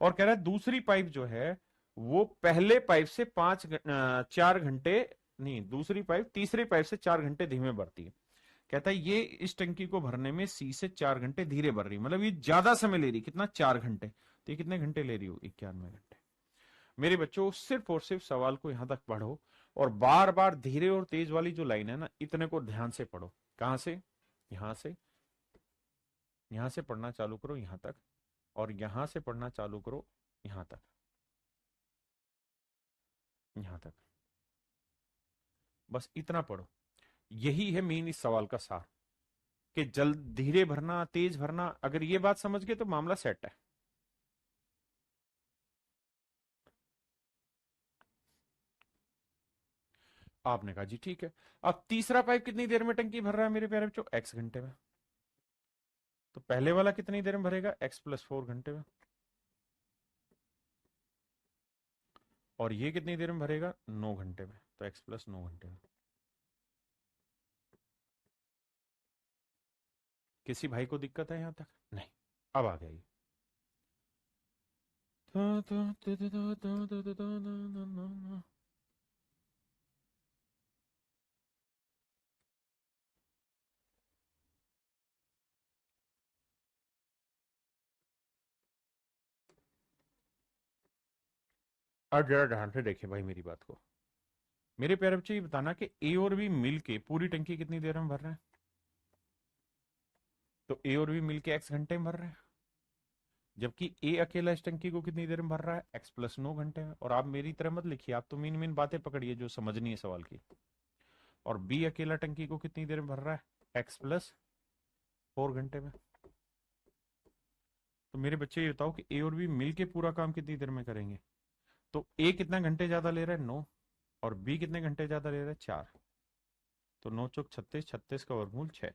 और कह रहा है दूसरी पाइप जो है वो पहले पाइप से 4 घंटे नहीं, दूसरी पाइप तीसरी पाइप से 4 घंटे धीमे भरती है। कहता है ये इस टंकी को भरने में सी से 4 घंटे धीरे भर रही है, मतलब ये ज्यादा समय ले रही। कितना? 4 घंटे। तो ये कितने घंटे ले रही हो? 91 घंटे। मेरे बच्चों सिर्फ और सिर्फ सवाल को यहां तक पढ़ो और बार बार धीरे और तेज वाली जो लाइन है ना, इतने को ध्यान से पढ़ो। कहां से? यहां से। यहां से पढ़ना चालू करो यहां तक, और यहां से पढ़ना चालू करो यहां तक, यहां तक। बस इतना पढ़ो। यही है मेन इस सवाल का सार, कि जल्द धीरे भरना तेज भरना। अगर ये बात समझ गए तो मामला सेट है। आपने कहा जी ठीक है। अब तीसरा पाइप कितनी देर में टंकी भर रहा है मेरे प्यारे बच्चों? एक्स घंटे में। तो पहले वाला कितनी देर में भरेगा? एक्स प्लस 4 घंटे में। और ये कितनी देर में भरेगा? 9 घंटे में। तो एक्स प्लस 9 घंटे में। किसी भाई को दिक्कत है यहां तक? नहीं। अब आ गई। अब जरा ध्यान से देखिए भाई मेरी बात को। मेरे प्यारे बच्चे ये बताना कि ए और बी मिल के पूरी टंकी कितनी देर में भर रहे हैं? तो ए और बी मिल के एक्स घंटे में भर रहे हैं, जबकि ए अकेला इस टंकी को कितनी देर में भर रहा है? एक्स प्लस 9 घंटे में। और आप मेरी तरह मत लिखिए, आप तो मेन मेन बातें पकड़िए जो समझनी है सवाल की। और बी अकेला टंकी को कितनी देर में भर रहा है? एक्स प्लस 4 घंटे में। तो मेरे बच्चे ये बताओ कि ए और बी मिलके पूरा काम कितनी देर में करेंगे? तो ए कितना घंटे ज्यादा ले रहा है? 9। और बी कितने घंटे ज्यादा ले रहा है? 4। तो 9 चौक 36, 36 का वर्गमूल 6।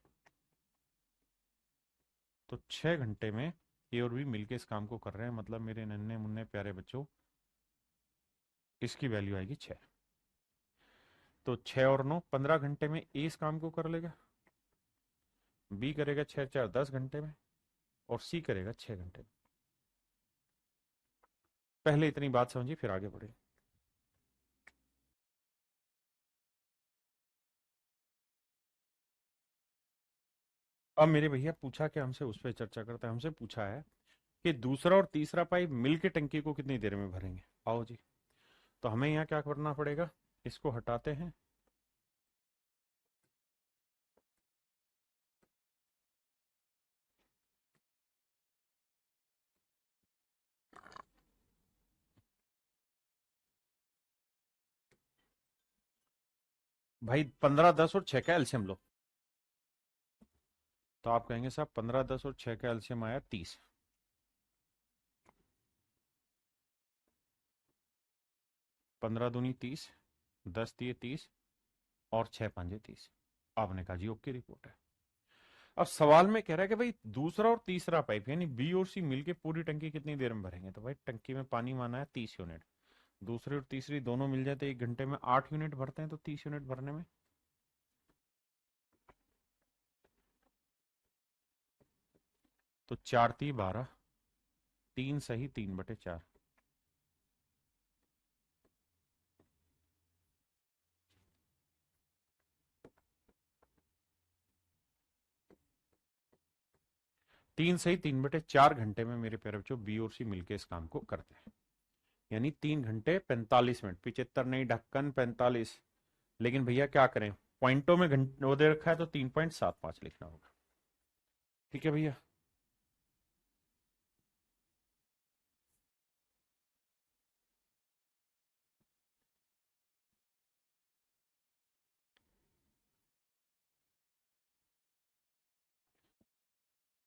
तो 6 घंटे में ए और बी मिलके इस काम को कर रहे हैं, मतलब मेरे नन्हे मुन्ने प्यारे बच्चों इसकी वैल्यू आएगी 6। तो 6 और 9 15 घंटे में ए इस काम को कर लेगा, बी करेगा 6 4 10 घंटे में, और सी करेगा 6 घंटे में। पहले इतनी बात समझिए फिर आगे बढ़े। अब मेरे भैया पूछा कि हमसे उस पर चर्चा करते हैं। हमसे पूछा है कि दूसरा और तीसरा पाइप मिलके टंकी को कितनी देर में भरेंगे। आओ जी। तो हमें यहाँ क्या करना पड़ेगा? इसको हटाते हैं। भाई 15 10 और 6 का एल्सियम लो। तो आप कहेंगे साहब 15 10 और 6 का एल्सियम आया 30। 15 दूनी 30, 10 दिए 30, और 6 5 30। आपने कहा जी ओके रिपोर्ट है। अब सवाल में कह रहा है कि भाई दूसरा और तीसरा पाइप यानी बी और सी मिलके पूरी टंकी कितनी देर में भरेंगे, तो भाई टंकी में पानी माना है 30 यूनिट, दूसरी और तीसरी दोनों मिल जाते 1 घंटे में 8 यूनिट भरते हैं, तो 30 यूनिट भरने में तो 4×3 = 12, 3 सही 3/4। तीन सही 3/4 घंटे में मेरे प्यारे बच्चों बी और सी मिलके इस काम को करते हैं, यानी 3 घंटे 45 मिनट, 75 नहीं ढक्कन 45। लेकिन भैया क्या करें, पॉइंटों में घंटे वो दे रखा है तो 3.75 लिखना होगा। ठीक है भैया।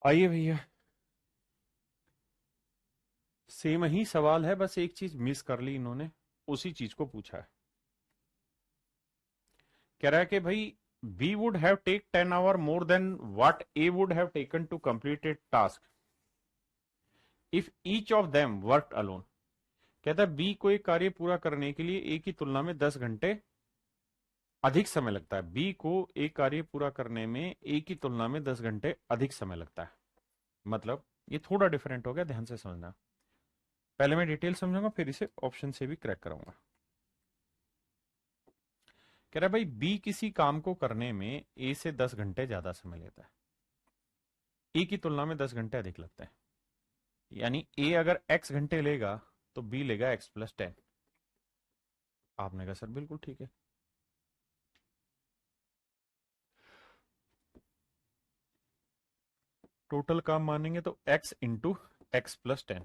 आइए भैया, सेम ही सवाल है, बस एक चीज मिस कर ली इन्होंने, उसी चीज को पूछा है। कह रहा है कि भाई B would have take 10 hour more than what A would have taken to complete a task if each of them worked alone. कहता है बी को एक कार्य पूरा करने के लिए ए की तुलना में 10 घंटे अधिक समय लगता है, बी को एक कार्य पूरा करने में ए की तुलना में 10 घंटे अधिक समय लगता है। मतलब ये थोड़ा डिफरेंट हो गया, ध्यान से समझना। पहले मैं डिटेल समझूंगा फिर इसे ऑप्शन से भी क्रैक कराऊंगा। कह रहा है भाई बी किसी काम को करने में ए से 10 घंटे ज्यादा समय लेता है, ए की तुलना में 10 घंटे अधिक लगता है, यानी ए अगर एक्स घंटे लेगा तो बी लेगा x+10। आपने कहा सर बिल्कुल ठीक है। टोटल काम मानेंगे तो x इंटू x+10।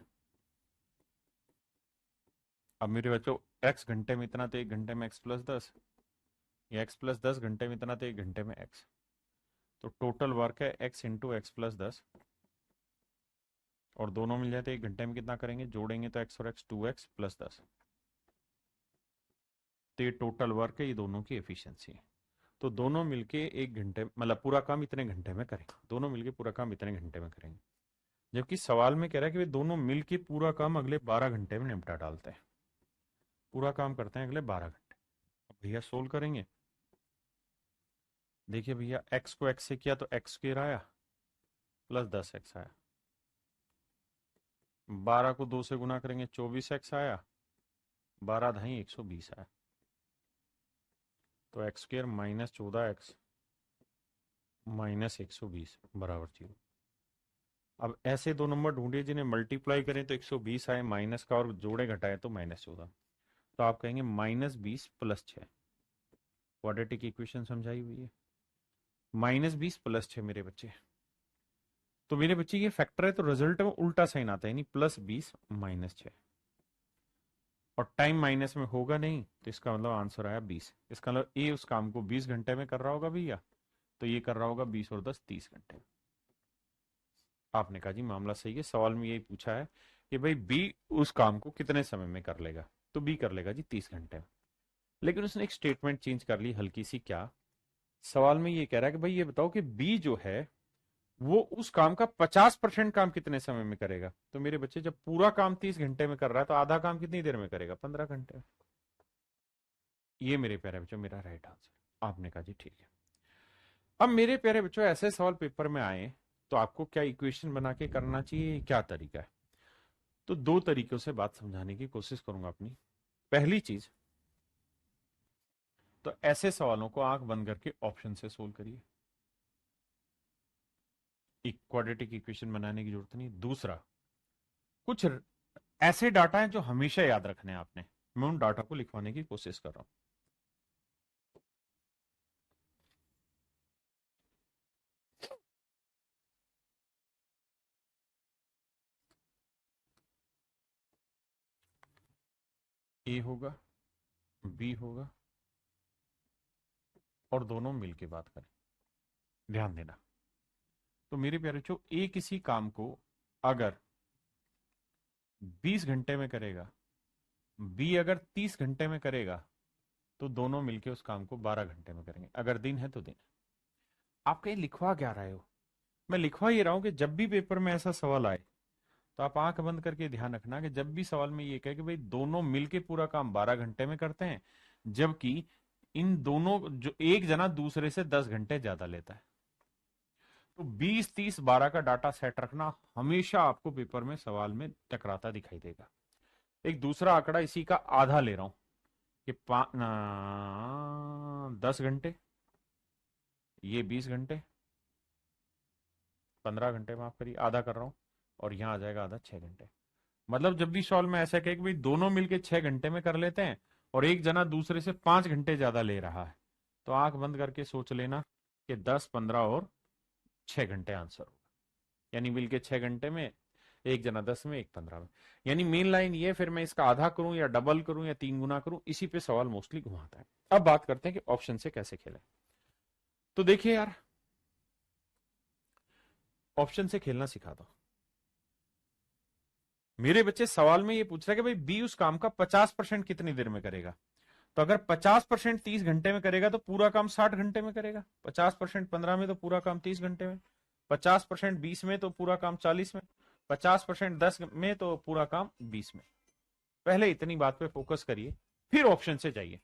अब मेरे बच्चों x घंटे में इतना तो 1 घंटे में x+10, या x+10 घंटे में इतना तो 1 घंटे में x, तो टोटल वर्क है x इंटू x+10, और दोनों मिल जाते 1 घंटे में कितना करेंगे, जोड़ेंगे तो x और x 2x+10, तो ये टोटल वर्क है, ये दोनों की एफिशिएंसी है। तो दोनों मिलके 1 घंटे मतलब पूरा काम इतने घंटे में करेंगे, दोनों मिलके पूरा काम इतने घंटे में करेंगे, जबकि सवाल में कह रहा है कि वे दोनों मिलके पूरा काम अगले 12 घंटे में निपटा डालते हैं, पूरा काम करते हैं अगले 12 घंटे। अब भैया सोल्व करेंगे। देखिए भैया x को x से किया तो x² आया प्लस 10x आया, 12 को 2 से गुना करेंगे 24x आया, 12×2 = 120 आया, तो x² -14x -120 बराबर 0। अब ऐसे दो नंबर ढूंढिए जिन्हें मल्टीप्लाई करें तो 120 आए, माइनस का और जोड़े घटाए तो -14, तो आप कहेंगे -20 + 6। क्वाड्रेटिक इक्वेशन समझाई हुई है, -20 + 6 मेरे बच्चे। तो मेरे बच्चे ये फैक्टर है तो रिजल्ट में उल्टा साइन आता है, यानी +20 -6, और टाइम माइनस में होगा नहीं, तो इसका मतलब आंसर आया 20। इसका मतलब ए उस काम को 20 घंटे में कर रहा होगा भैया, तो ये कर रहा होगा 20 और 10 30 घंटे। आपने कहा जी मामला सही है, सवाल में यही पूछा है कि भाई बी उस काम को कितने समय में कर लेगा, तो बी कर लेगा जी 30 घंटे में। लेकिन उसने एक स्टेटमेंट चेंज कर ली हल्की सी, क्या सवाल में ये कह रहा है कि भाई ये बताओ कि बी जो है वो उस काम का 50% काम कितने समय में करेगा। तो मेरे बच्चे जब पूरा काम 30 घंटे में कर रहा है तो आधा काम कितनी देर में करेगा, 15 घंटे। ये मेरे प्यारे बच्चों मेरा राइट आंसर। आपने कहा जी ठीक है। अब मेरे प्यारे बच्चों ऐसे सवाल पेपर में आए तो आपको क्या इक्वेशन बना के करना चाहिए, क्या तरीका है। तो दो तरीकों से बात समझाने की कोशिश करूंगा अपनी। पहली चीज, तो ऐसे सवालों को आंख बंद करके ऑप्शन से सोल्व करिए, क्वाड्रेटिक इक्वेशन बनाने की जरूरत नहीं। दूसरा, कुछ ऐसे डाटा हैं जो हमेशा याद रखने हैं आपने, मैं उन डाटा को लिखवाने की कोशिश कर रहा हूं। ए होगा, बी होगा, और दोनों मिलके बात करें। ध्यान देना, तो मेरे प्यारे बच्चों ए किसी काम को अगर 20 घंटे में करेगा, बी अगर 30 घंटे में करेगा, तो दोनों मिलके उस काम को 12 घंटे में करेंगे, अगर दिन है तो दिन। आप कहीं लिखवा क्या रहे हो, मैं लिखवा ही रहा हूं कि जब भी पेपर में ऐसा सवाल आए तो आप आंख बंद करके ध्यान रखना कि जब भी सवाल में ये कहे कि भाई दोनों मिलके पूरा काम 12 घंटे में करते हैं, जबकि इन दोनों जो एक जना दूसरे से 10 घंटे ज्यादा लेता है, तो 20 30 12 का डाटा सेट रखना, हमेशा आपको पेपर में सवाल में टकराता दिखाई देगा। एक दूसरा आंकड़ा इसी का आधा ले रहा हूं कि 10 घंटे, ये 20 घंटे, 15 घंटे, माफ करिए आधा कर रहा हूं, और यहां आ जाएगा आधा 6 घंटे। मतलब जब भी सवाल में ऐसा कहे कि भाई दोनों मिलके 6 घंटे में कर लेते हैं और एक जना दूसरे से 5 घंटे ज्यादा ले रहा है, तो आंख बंद करके सोच लेना कि 10 15 और 6 घंटे आंसर होगा। यानी मिलके 6 घंटे में, एक जना 10 में, एक 15 में। यानी मेन लाइन ये, फिर मैं इसका आधा करूं या डबल करूं या 3 गुना करूं, इसी पे सवाल मोस्टली घुमाता है। अब बात करते हैं कि ऑप्शन से कैसे खेलें। तो देखिए यार, ऑप्शन से खेलना सिखा दो। मेरे बच्चे सवाल में ये पूछ रहे हैं कि भाई बी उस काम का 50% कितनी देर में करेगा। तो अगर 50% 30 घंटे में करेगा तो पूरा काम 60 घंटे में करेगा, 50% 15 में तो पूरा काम 30 घंटे में, 50% 20 में तो पूरा काम 40 में, 50% 10 में तो पूरा काम 20 में। पहले इतनी बात पे फोकस करिए, फिर ऑप्शन से जाइए।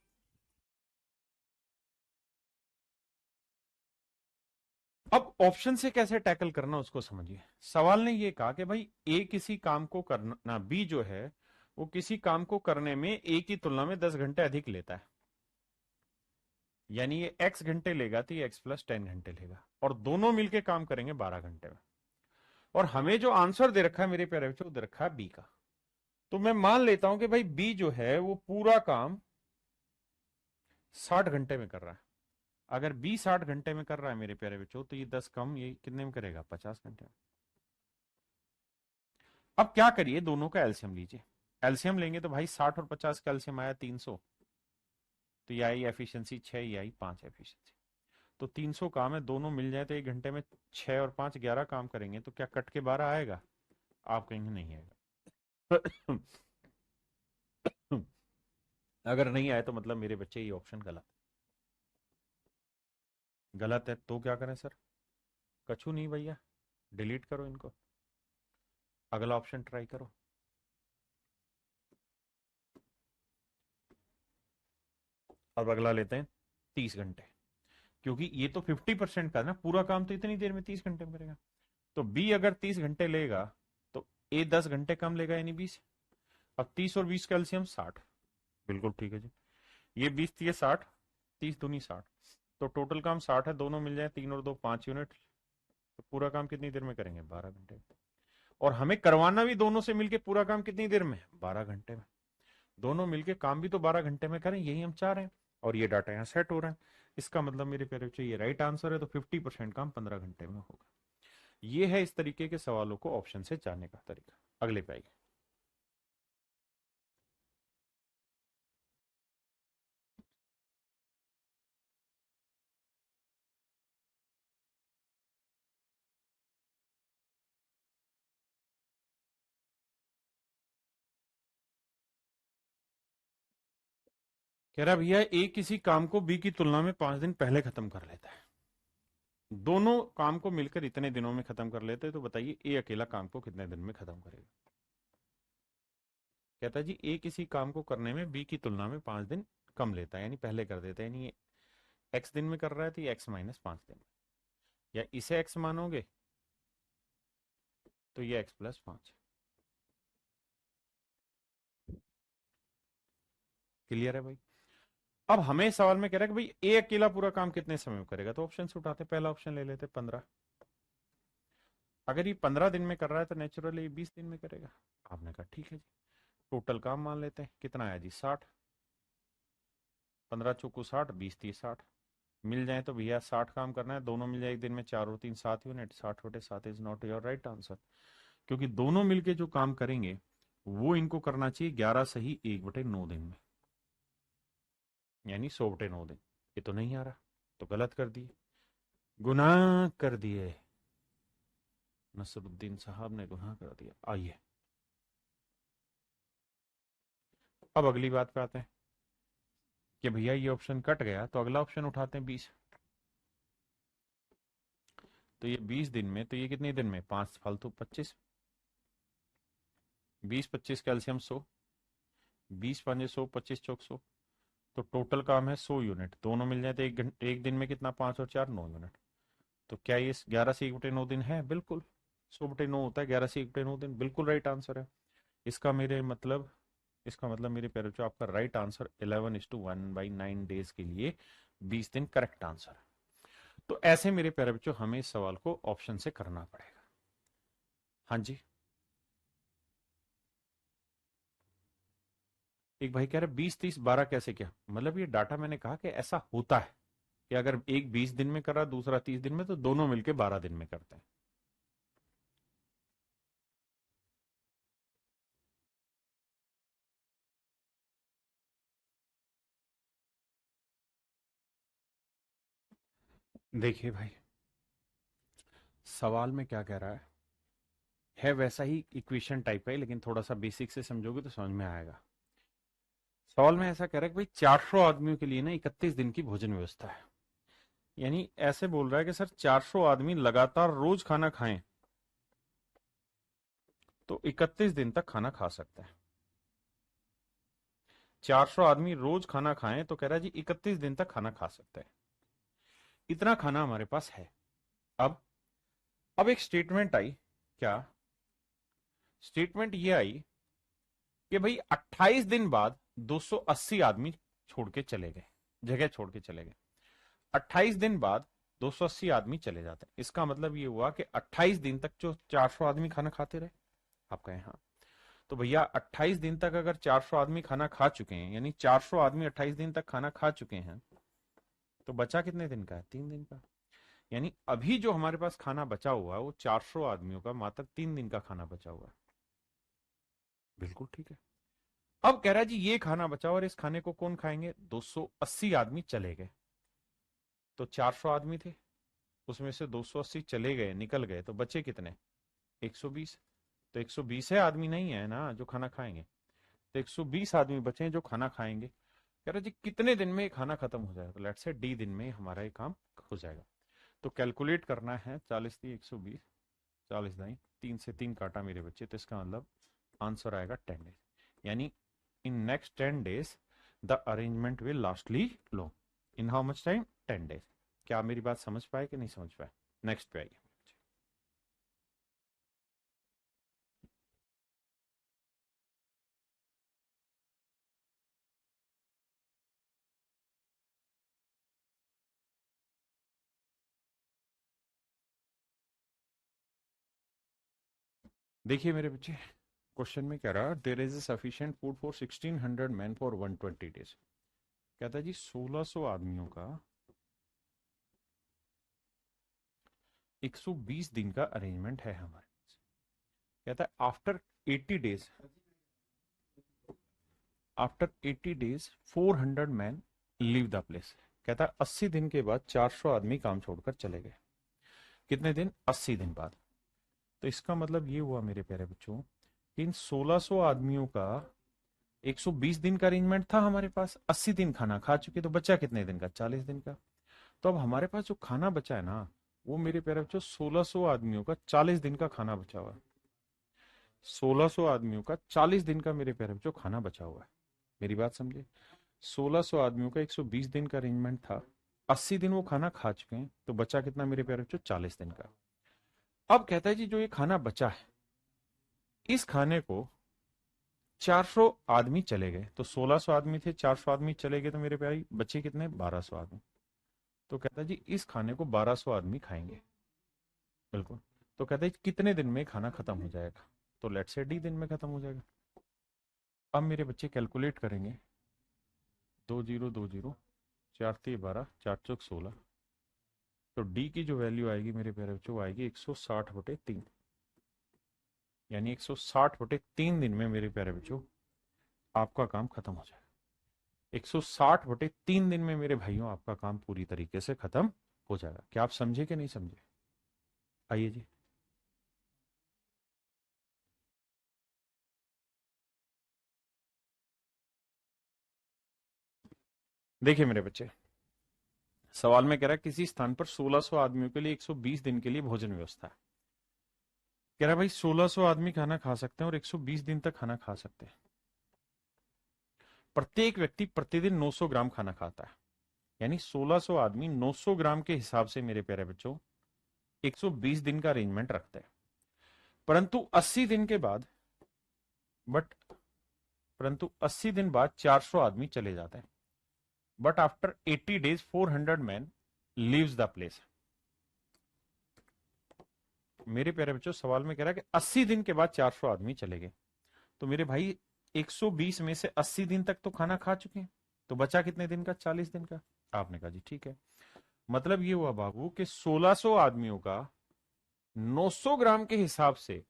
अब ऑप्शन से कैसे टैकल करना उसको समझिए। सवाल ने ये कहा कि भाई ए किसी काम को करना, बी जो है वो किसी काम को करने में ए की तुलना में 10 घंटे अधिक लेता है, यानी ये एक्स घंटे लेगा तो ये एक्स प्लस 10 घंटे लेगा, और दोनों मिलके काम करेंगे 12 घंटे में। और हमें जो आंसर दे रखा है मेरे प्यारे बच्चों, दे रखा है बी का। तो मैं मान लेता हूं कि भाई बी जो है वो पूरा काम 60 घंटे में कर रहा है। अगर बी 60 घंटे में कर रहा है मेरे प्यारे बच्चों, तो ये 10 कम ये कितने में करेगा, 50 घंटे में। अब क्या करिए, दोनों का एलसीएम लीजिए। एलसीएम लेंगे तो भाई 60 और 50 का एलसीएम आया 300, तो ये आई एफिशिएंसी 6, ये आई 5 एफिशिएंसी। तो 300 काम है, दोनों मिल जाए तो एक घंटे में 6 और 5 11 काम करेंगे, तो क्या कट के 12 आएगा? आप कहेंगे नहीं आएगा। अगर नहीं आए तो मतलब मेरे बच्चे ये ऑप्शन गलत, गलत है। तो क्या करें सर? कछु नहीं भैया, डिलीट करो इनको, अगला ऑप्शन ट्राई करो। अब अगला लेते हैं 30 घंटे, क्योंकि ये तो 50% का ना, पूरा काम तो इतनी देर में 30 घंटे में करेगा। तो बी अगर 30 घंटे लेगा तो ए 10 घंटे कम लेगा, यानी 20। अब 30 और 20 का एलसीएम 60। बिल्कुल ठीक है जी, ये 20 थी, ये 60, 30 दूनी 60, तो टोटल काम 60 है, दोनों मिल जाए 3 और 2 5 यूनिट, तो पूरा काम कितनी देर में करेंगे, 12 घंटे में। और हमें करवाना भी दोनों से मिलके पूरा काम कितनी देर में, 12 घंटे में। दोनों मिलके काम भी तो 12 घंटे में करें, यही हम चाह रहे हैं, और ये डाटा यहाँ सेट हो रहा है। इसका मतलब मेरे प्यारे बच्चों ये राइट आंसर है, तो 50% काम 15 घंटे में होगा। ये है इस तरीके के सवालों को ऑप्शन से जानने का तरीका। अगले पे आइए। कह रहा भैया ए किसी काम को बी की तुलना में 5 दिन पहले खत्म कर लेता है, दोनों काम को मिलकर इतने दिनों में खत्म कर लेते हैं, तो बताइए ए अकेला काम को कितने दिन में खत्म करेगा। कहता है जी ए किसी काम को करने में बी की तुलना में 5 दिन कम लेता है, यानी पहले कर देता है, यानी ये एक्स दिन में कर रहा है तो ये एक्स माइनस 5 दिन, या इसे एक्स मानोगे तो ये एक्स प्लस 5। क्लियर है भाई? अब हमें सवाल में कह रहा है कि भाई ए अकेला पूरा काम कितने समय में करेगा, तो ऑप्शन से उठाते, पहला ऑप्शन ले लेते 15। अगर ये 15 दिन में कर रहा है तो नेचुरली ये 20 दिन में करेगा। आपने कहा ठीक है जी, टोटल काम मान लेते हैं, कितना आया जी 60, 15 चौको 60, 20 30 60, मिल जाए तो भैया 60 काम करना है, दोनों मिल जाए एक दिन में, 4 और 3 7 unit, 60/7 is not your right answer. क्योंकि दोनों मिलके जो काम करेंगे वो इनको करना चाहिए 11 सही 1/9 दिन में, यानी 100/9 दिन। ये तो नहीं आ रहा, तो गलत कर दिए, गुनाह कर दिए, नसरुद्दीन साहब ने गुनाह कर दिया। आइए अब अगली बात पे आते हैं कि भैया ये ऑप्शन कट गया, तो अगला ऑप्शन उठाते हैं 20। तो ये 20 दिन में, तो ये कितने दिन में, 5 फालतू 25, 20 25 कैल्शियम 100, 20 5 100, 25 चौक 100, तो टोटल काम है 100 यूनिट। दोनों मिल जाए तो एक दिन में कितना, 5 और 4 9 यूनिट। तो क्या ये 11 से 1/9 दिन है? बिल्कुल, 100/9 होता है, 11 से 1/9 दिन, बिल्कुल राइट आंसर है। इसका मेरे मतलब इसका मतलब मेरे प्यारे बच्चों, आपका राइट आंसर 11:1/9 डेज के लिए 20 दिन करेक्ट आंसर है। तो ऐसे मेरे प्यारे बच्चों हमें इस सवाल को ऑप्शन से करना पड़ेगा। हाँ जी, एक भाई कह रहे 20 30 12 कैसे, क्या मतलब? ये डाटा मैंने कहा कि ऐसा होता है कि अगर एक 20 दिन में कर रहा दूसरा 30 दिन में, तो दोनों मिलके 12 दिन में करते हैं। देखिए भाई, सवाल में क्या कह रहा है वैसा ही इक्वेशन टाइप का है, लेकिन थोड़ा सा बेसिक से समझोगे तो समझ में आएगा। सवाल में ऐसा कह रहा है कि भाई 400 आदमियों के लिए ना 31 दिन की भोजन व्यवस्था है। यानी ऐसे बोल रहा है कि सर 400 आदमी लगातार रोज खाना खाएं तो 31 दिन तक खाना खा सकता है। 400 आदमी रोज खाना खाएं तो कह रहा है जी 31 दिन तक खाना खा सकता है। इतना खाना हमारे पास है। अब अब एक स्टेटमेंट आई। क्या स्टेटमेंट ये आई कि भाई 28 दिन बाद 280 आदमी छोड़ के चले गए, जगह छोड़ के चले गए। 28 दिन बाद 280 आदमी चले जाते हैं। इसका मतलब ये हुआ कि 28 दिन तक जो 400 आदमी खाना खाते रहे। आप कहें हाँ, तो भैया 28 दिन तक अगर 400 आदमी खाना खा चुके हैं, यानी 400 आदमी 28 दिन तक खाना खा चुके हैं, तो बचा कितने दिन का है? 3 दिन का। यानी अभी जो हमारे पास खाना बचा हुआ है वो 400 आदमियों का मात्र 3 दिन का खाना बचा हुआ है। बिल्कुल ठीक है। अब कह रहा है जी ये खाना बचा और इस खाने को कौन खाएंगे? 280 आदमी चले गए। तो 400 आदमी थे, उसमें से 280 चले गए, निकल गए, तो बचे कितने? 120। तो 120 है आदमी नहीं है ना जो खाना खाएंगे, तो 120 आदमी बचे हैं जो खाना खाएंगे। कह रहे जी कितने दिन में ये खाना खत्म हो जाएगा? तो लेट्स से डी दिन में हमारा ये काम हो जाएगा। तो कैलकुलेट करना है, 40 थी 120, 40 दाई 3 से 3 काटा मेरे बच्चे, तो इसका मतलब आंसर आएगा 10 डेज। यानी in next 10 days the arrangement will lastly low. In how much time? 10 days. क्या आप मेरी बात समझ पाए कि नहीं समझ पाए? नेक्स्ट पे आइए। देखिए मेरे बच्चे, क्वेश्चन में कह रहा there is sufficient food for 1600 man for 120 days. कहता है जी 1600 आदमियों का 120 दिन का अरेंजमेंट है हमारे पास। कहता है after 80 days 400 man leave the place. कहता है 80 दिन के बाद 400 आदमी काम छोड़कर चले गए। कितने दिन? 80 दिन बाद। तो इसका मतलब ये हुआ मेरे प्यारे बच्चों कि इन 1600 आदमियों का 120 दिन का अरेंजमेंट था हमारे पास, 80 दिन खाना खा चुके, तो बचा कितने दिन का? 40 दिन का। तो अब हमारे पास जो खाना बचा है ना, वो मेरे प्यारे बच्चों 1600 आदमियों का 40 दिन का खाना बचा हुआ है। 1600 आदमियों का 40 दिन का मेरे प्यारे बच्चों खाना बचा हुआ है। मेरी बात समझे? 1600 आदमियों का 120 दिन का अरेंजमेंट था, 80 दिन वो खाना खा चुके हैं, तो बचा कितना मेरे प्यारे बच्चों? 40 दिन का। अब कहता है जी जो ये खाना बचा है, इस खाने को 400 आदमी चले गए, तो 1600 आदमी थे, 400 आदमी चले गए, तो मेरे प्यारे बचे कितने? 1200 आदमी। तो कहता है जी इस खाने को 1200 आदमी खाएंगे। बिल्कुल। तो कहते हैं कितने दिन में खाना खत्म हो जाएगा? तो लेट्स से डी दिन में खत्म हो जाएगा। अब मेरे बच्चे कैलकुलेट करेंगे। 2020, 4 3 12, 4 चौक 16। तो डी की जो वैल्यू आएगी मेरे प्यारे बच्चों, वो आएगी 160/3। यानी 160/3 दिन में मेरे प्यारे बच्चों आपका काम खत्म हो जाएगा। 160/3 दिन में मेरे भाइयों आपका काम पूरी तरीके से खत्म हो जाएगा। क्या आप समझे कि नहीं समझे? आइए जी। देखिए मेरे बच्चे, सवाल में कह रहा है किसी स्थान पर 1600 आदमियों के लिए 120 दिन के लिए भोजन व्यवस्था है। कह रहा है भाई 1600 आदमी खाना खा सकते हैं और 120 दिन तक खाना खा सकते हैं। प्रत्येक व्यक्ति प्रतिदिन 900 ग्राम खाना खाता है, यानी 1600 आदमी 900 ग्राम के हिसाब से मेरे प्यारे बच्चों 120 दिन का अरेंजमेंट रखते हैं। परंतु 80 दिन के बाद बट परंतु 80 दिन बाद 400 आदमी चले जाते हैं। But after 80 days 400 man leaves the place. मेरे प्यारे बच्चों सवाल में कह रहा है कि 80 दिन के बाद 400 आदमी चले गए, तो मेरे भाई 120 में से 80 दिन तक तो खाना खा चुके हैं, तो बचा कितने दिन का? 40 दिन का। आपने कहा जी ठीक है। मतलब ये हुआ बाबू कि 1600 आदमियों का 900 ग्राम के हिसाब से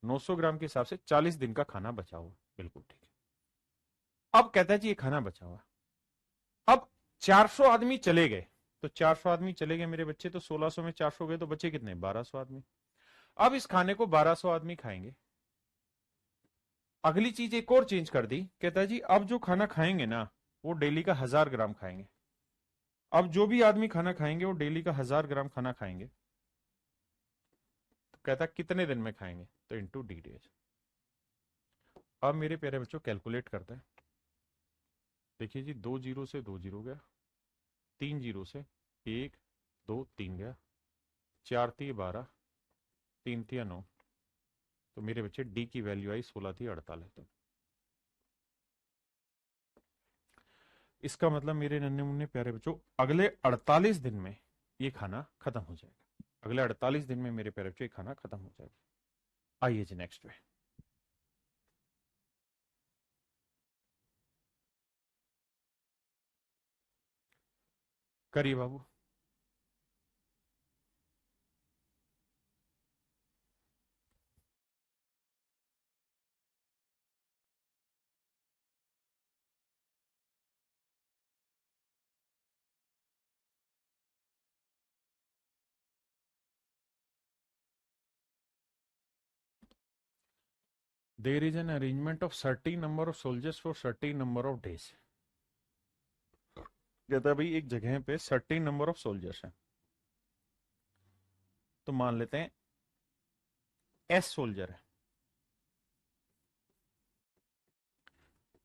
900 ग्राम के हिसाब से 40 दिन का खाना बचा हुआ। बिल्कुल ठीक है। अब कहता है जी ये खाना बचा हुआ। अब 400 आदमी चले गए, तो 400 आदमी चले गए मेरे बच्चे, तो 1600 में 400 गए तो बचे कितने? 1200 आदमी। अब इस खाने को 1200 आदमी खाएंगे। अगली चीज एक और चेंज कर दी, कहता है जी अब जो खाना खाएंगे ना वो डेली का 1000 ग्राम खाएंगे। अब जो भी आदमी खाना खाएंगे वो डेली का 1000 ग्राम खाना खाएंगे। तो कहता है कितने दिन में खाएंगे? तो इंटू डी डेज। अब मेरे प्यारे बच्चों कैलकुलेट करते हैं। देखिए जी 2 जीरो से 2 जीरो गया, 3 जीरो से 1 2 3 गया, 4 थी 12, 3 थी 9, तो मेरे बच्चे डी की वैल्यू आई 16 थी 48। तो इसका मतलब मेरे नन्हे मुन्ने प्यारे बच्चों अगले 48 दिन में ये खाना खत्म हो जाएगा। अगले 48 दिन में मेरे प्यारे बच्चों ये खाना खत्म हो जाएगा। आइए जी नेक्स्ट पे। करिए बाबू। There is an arrangement of certain number of soldiers for certain number of days. कहता है भाई एक जगह पे सर्टेन नंबर ऑफ सोल्जर्स हैं, तो मान लेते हैं एस सोल्जर है।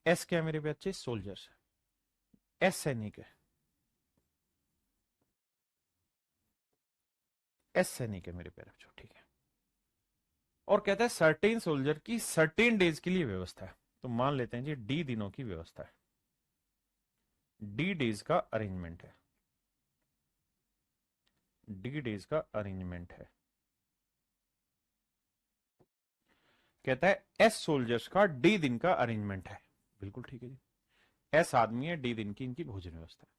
एस क्या मेरे बच्चे? सोल्जर्स है। एस सैनिक है। एस सैनिक है मेरे प्यारे बच्चों, ठीक है। और कहता है सर्टेन सोल्जर की सर्टेन डेज के लिए व्यवस्था है, तो मान लेते हैं जी डी दिनों की व्यवस्था है, डी डेज का अरेंजमेंट है, डी डेज का अरेंजमेंट है। कहता है एस सोल्जर्स का डी दिन का अरेंजमेंट है। बिल्कुल ठीक है जी। एस आदमी है, डी दिन की इनकी भोजन व्यवस्था है।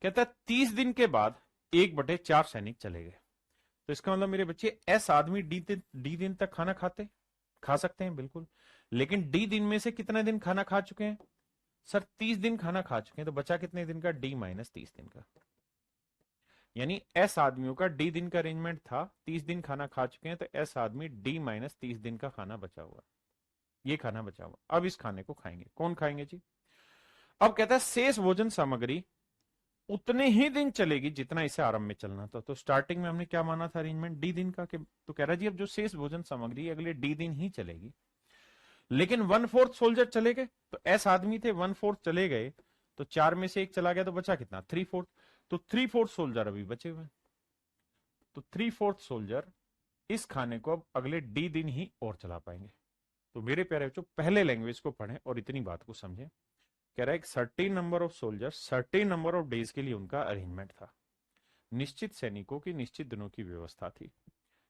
कहता है 30 दिन के बाद 1/4 सैनिक चले गए, तो इसका मतलब मेरे बच्चे एस आदमी डी दिन तक खाना खा सकते हैं बिल्कुल। लेकिन डी दिन में से कितने दिन खाना खा चुके हैं? सर 30 दिन खाना खा चुके हैं, तो बचा कितने दिन का? डी माइनस 30 दिन का। यानी एस आदमियों का डी दिन का अरेंजमेंट था, 30 दिन खाना खा चुके हैं, तो एस आदमी डी माइनस 30 दिन का खाना बचा हुआ। ये खाना बचा हुआ, अब इस खाने को खाएंगे। कौन खाएंगे जी? अब कहता है शेष भोजन सामग्री उतने ही दिन चलेगी जितना इसे आरंभ में चलना था। तो स्टार्टिंग में हमने क्या माना था अरेंजमेंट? डी दिन का तो कह रहा है जी अब जो शेष भोजन सामग्री अगले डी दिन ही चलेगी। लेकिन 1/4 सोल्जर चले गए, तो एस आदमी थे, 1/4 चले गए, तो 4 में से 1 चला गया, तो बचा कितना? 3/4। तो 3/4 सोल्जर अभी बचे हुए। तो 3/4 सोल्जर इस खाने को अब अगले डी दिन ही और चला पाएंगे। तो मेरे प्यारे बच्चों पहले लैंग्वेज को पढ़ें और इतनी बात को समझें। कह रहा है एक certain number of soldier certain number of days के लिए उनका अरेंजमेंट था। निश्चित सैनिकों की निश्चित दिनों की व्यवस्था थी,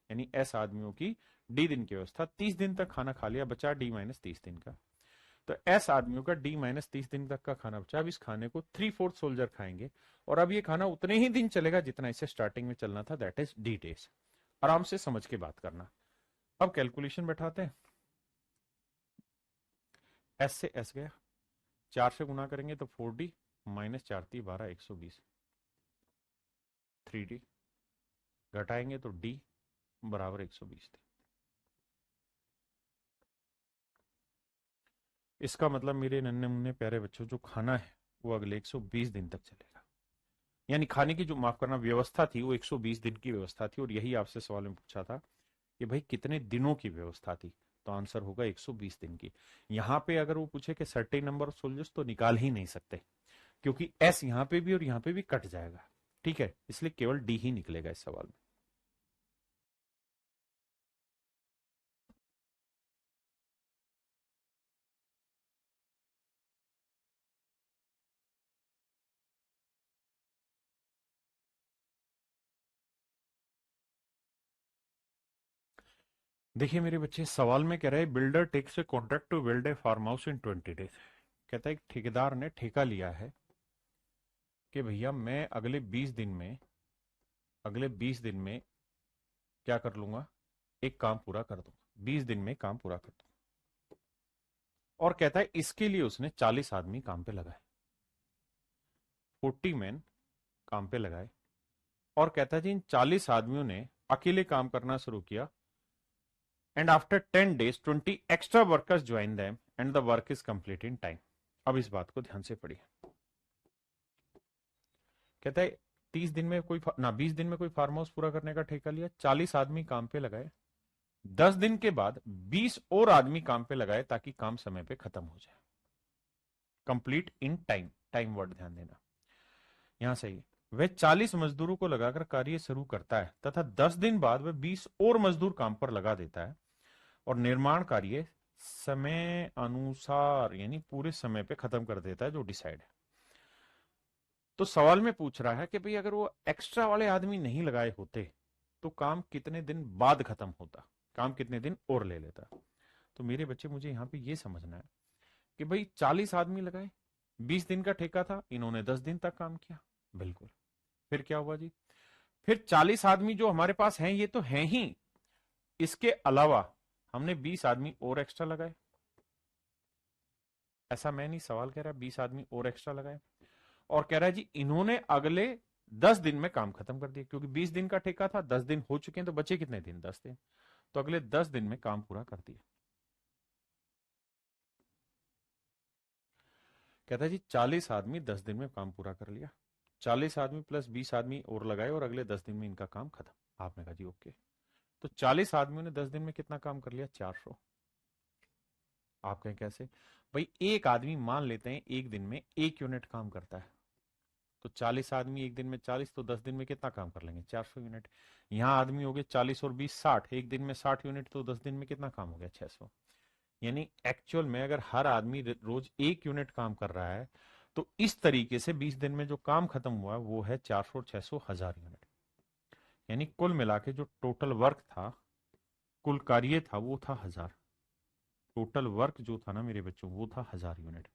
यानी एस आदमियों की डी दिन की व्यवस्था। 30 दिन तक खाना खा लिया, बचा डी माइनस 30 दिन का। तो एस आदमियों का डी माइनस 30 दिन तक का खाना बचा। अब इस खाने को 3/4 सोल्जर खाएंगे, और अब ये खाना उतने ही दिन चलेगा जितना इसे स्टार्टिंग में चलना था, दैट इज डी डेज। आराम से समझ के बात करना। अब कैलकुलेशन बैठाते हैं। एस से एस गया, 4 से गुना करेंगे तो 4D माइनस 4 12 120, 3D घटाएंगे तो D बराबर 120 थी। इसका मतलब मेरे नन्हे मुन्ने प्यारे बच्चों जो खाना है वो अगले 120 दिन तक चलेगा। यानी खाने की जो, माफ करना, व्यवस्था थी वो 120 दिन की व्यवस्था थी, और यही आपसे सवाल में पूछा था कि भाई कितने दिनों की व्यवस्था थी, तो आंसर होगा 120 दिन की। यहां पे अगर वो पूछे कि सर्टेन नंबर ऑफ सोल्जर्स, तो निकाल ही नहीं सकते, क्योंकि एस यहां पे भी और यहां पे भी कट जाएगा। ठीक है, इसलिए केवल डी ही निकलेगा इस सवाल में। देखिए मेरे बच्चे, सवाल में कह रहे हैं builder takes a contract to build a farm house in 20 days. कहता है एक ठेकेदार ने ठेका लिया है कि भैया मैं अगले 20 दिन में क्या कर लूंगा, एक काम पूरा कर दूंगा, 20 दिन में काम पूरा कर दूंगा। और कहता है इसके लिए उसने 40 आदमी काम पे लगाए, 40 मैन काम पे लगाए, और कहता है जी इन 40 आदमियों ने अकेले काम करना शुरू किया, and after 10 days 20 extra workers join them and the work is complete in time. अब इस बात को ध्यान से पढ़िए। कहता है 20 दिन में कोई फार्म हाउस पूरा करने का ठेका लिया, 40 आदमी काम पे लगाए, 10 दिन के बाद 20 और आदमी काम पे लगाए ताकि काम समय पे खत्म हो जाए, complete in time. Time word ध्यान देना यहां सही है। वह 40 मजदूरों को लगाकर कार्य शुरू करता है तथा 10 दिन बाद वह 20 और मजदूर काम पर लगा देता है, और निर्माण कार्य समय अनुसार यानी पूरे समय पे खत्म कर देता है जो डिसाइड है। तो सवाल में पूछ रहा है कि भाई अगर वो एक्स्ट्रा वाले आदमी नहीं लगाए होते तो काम कितने दिन बाद खत्म होता, काम कितने दिन और ले लेता। तो मेरे बच्चे मुझे यहां पे ये समझना है कि भाई 40 आदमी लगाए, 20 दिन का ठेका था, इन्होंने 10 दिन तक काम किया, बिल्कुल। फिर क्या हुआ जी, फिर 40 आदमी जो हमारे पास हैं ये तो हैं ही, इसके अलावा हमने 20 आदमी और एक्स्ट्रा लगाए। ऐसा मैं नहीं, सवाल कह रहा है 20 आदमी और एक्स्ट्रा लगाए, और कह रहा है जी इन्होंने अगले 10 दिन में काम खत्म कर दिया, क्योंकि 20 दिन का ठेका था, 10 दिन हो चुके हैं, तो बचे कितने दिन, 10 दिन, तो अगले 10 दिन में काम पूरा कर दिया। कहता है जी 40 आदमी 10 दिन में काम पूरा कर लिया, 40 आदमी प्लस 20 आदमी और लगाए और अगले 10 दिन में इनका काम खत्म। आपने कहा जी ओके। तो 40 आदमियों ने 10 दिन में कितना काम कर लिया, 400। आप कहें कैसे, भाई एक आदमी मान लेते हैं एक दिन में 1 यूनिट काम करता है, तो 40 आदमी एक दिन में 40, तो 10 दिन में कितना काम कर लेंगे, 400 यूनिट। यहां आदमी हो गए 40 और 20 60, एक दिन में 60 यूनिट, तो 10 दिन में कितना काम हो गया, 600। यानी एक्चुअल में अगर हर आदमी रोज 1 यूनिट काम कर रहा है, तो इस तरीके से 20 दिन में जो काम खत्म हुआ वो है 400, 600, 1000 यूनिट। यानी कुल मिला के जो टोटल वर्क था, कुल कार्य था, वो था 1000। टोटल वर्क जो था ना मेरे बच्चों, वो था 1000 यूनिट।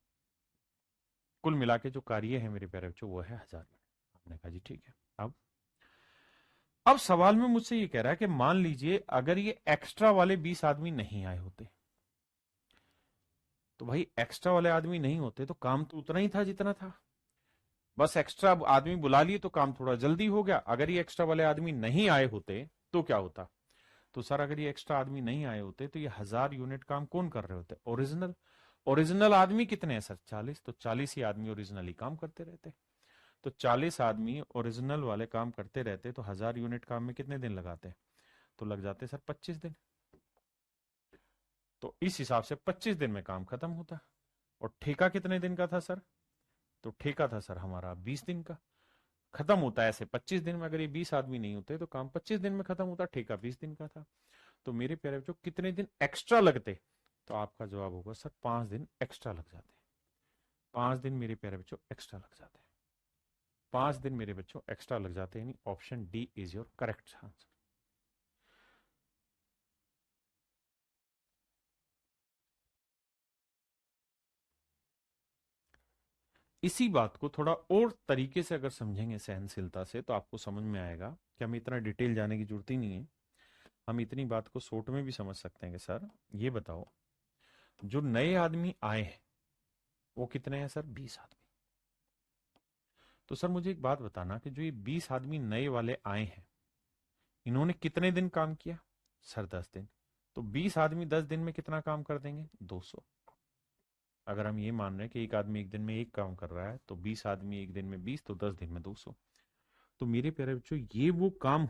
कुल मिला के जो कार्य है मेरे प्यारे बच्चों, वो है 1000 यूनिट। आपने कहा जी ठीक है। अब सवाल में मुझसे ये कह रहा है कि मान लीजिए अगर ये एक्स्ट्रा वाले 20 आदमी नहीं आए होते, तो भाई एक्स्ट्रा वाले आदमी नहीं होते तो काम तो उतना ही था जितना था, बस एक्स्ट्रा आदमी बुला लिए तो काम थोड़ा जल्दी हो गया। अगर ये एक्स्ट्रा वाले आदमी नहीं आए होते तो क्या होता, तो सर अगर ये एक्स्ट्रा आदमी नहीं आए होते तो ये 1000 यूनिट काम कौन कर रहे होते, ओरिजिनल। ओरिजिनल आदमी कितने हैं सर, 40, तो 40 ही आदमी ओरिजिनली काम करते रहते। तो 40 आदमी ओरिजिनल वाले काम करते रहते, तो 1000 यूनिट काम में कितने दिन लगाते, तो लग जाते सर 25 दिन। तो इस हिसाब से 25 दिन में काम खत्म होता। और ठेका कितने दिन का था सर, तो ठेका था सर हमारा 20 दिन का। खत्म होता है ऐसे 25 दिन में, अगर ये 20 आदमी नहीं होते तो काम 25 दिन में खत्म होता, ठेका 20 दिन का था। तो मेरे प्यारे बच्चों कितने दिन एक्स्ट्रा लगते, तो आपका जवाब होगा सर 5 दिन एक्स्ट्रा लग जाते। 5 दिन मेरे प्यारे बच्चों एक्स्ट्रा लग जाते हैं, 5 दिन मेरे बच्चों एक्स्ट्रा लग जाते हैं, यानी option D is your correct answer. इसी बात को थोड़ा और तरीके से अगर समझेंगे सहनशीलता से, तो आपको समझ में आएगा कि हमें इतना डिटेल जाने की जरूरत ही नहीं है। हम इतनी बात को शॉर्ट में भी समझ सकते हैं कि सर ये बताओ, जो नए आदमी आए हैं वो कितने हैं सर, 20 आदमी। तो सर मुझे एक बात बताना कि जो ये 20 आदमी नए वाले आए हैं, इन्होंने कितने दिन काम किया, सर 10 दिन। तो 20 आदमी 10 दिन में कितना काम कर देंगे, 200। अगर हम ये मान रहे हैं कि एक आदमी एक दिन में एक काम कर रहा है, तो 20 आदमी एक दिन में 20, तो 10 दिन में 200। तो मेरे प्यारे बच्चों ये वो काम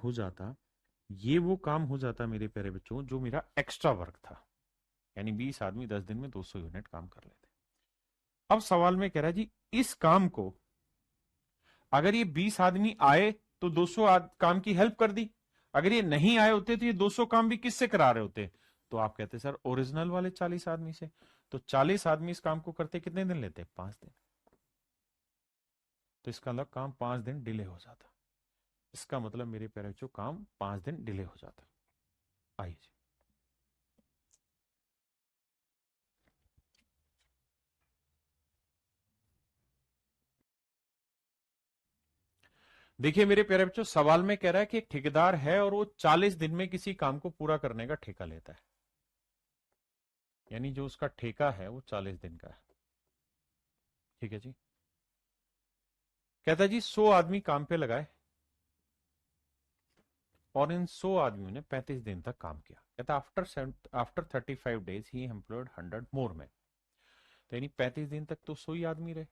हो जाता मेरे प्यारे बच्चों जो मेरा एक्स्ट्रा वर्क था। यानी 20 आदमी 10 दिन में 200 यूनिट काम कर लेते। अब सवाल में कह रहा है जी, इस काम को अगर ये 20 आदमी आए तो 200 काम की हेल्प कर दी, अगर ये नहीं आए होते तो ये 200 काम भी किससे करा रहे होते? तो आप कहते सर ओरिजिनल वाले 40 आदमी से। तो 40 आदमी इस काम को करते कितने दिन लेते? 5 दिन। तो इसका मतलब काम 5 दिन डिले हो जाता। इसका मतलब मेरे प्यारे बच्चों काम 5 दिन डिले हो जाता। आइए जी, देखिए मेरे प्यारे बच्चों, सवाल में कह रहा है कि एक ठेकेदार है और वो 40 दिन में किसी काम को पूरा करने का ठेका लेता है। यानी जो उसका ठेका है वो 40 दिन का है। ठीक है जी। कहता है जी 100 आदमी काम पे लगाए और इन 100 आदमियों ने 35 दिन तक काम किया। कहता आफ्टर 35 डेज ही एम्प्लॉयड 100 मोर मैन। तो यानी 35 दिन तक तो 100 ही आदमी रहे।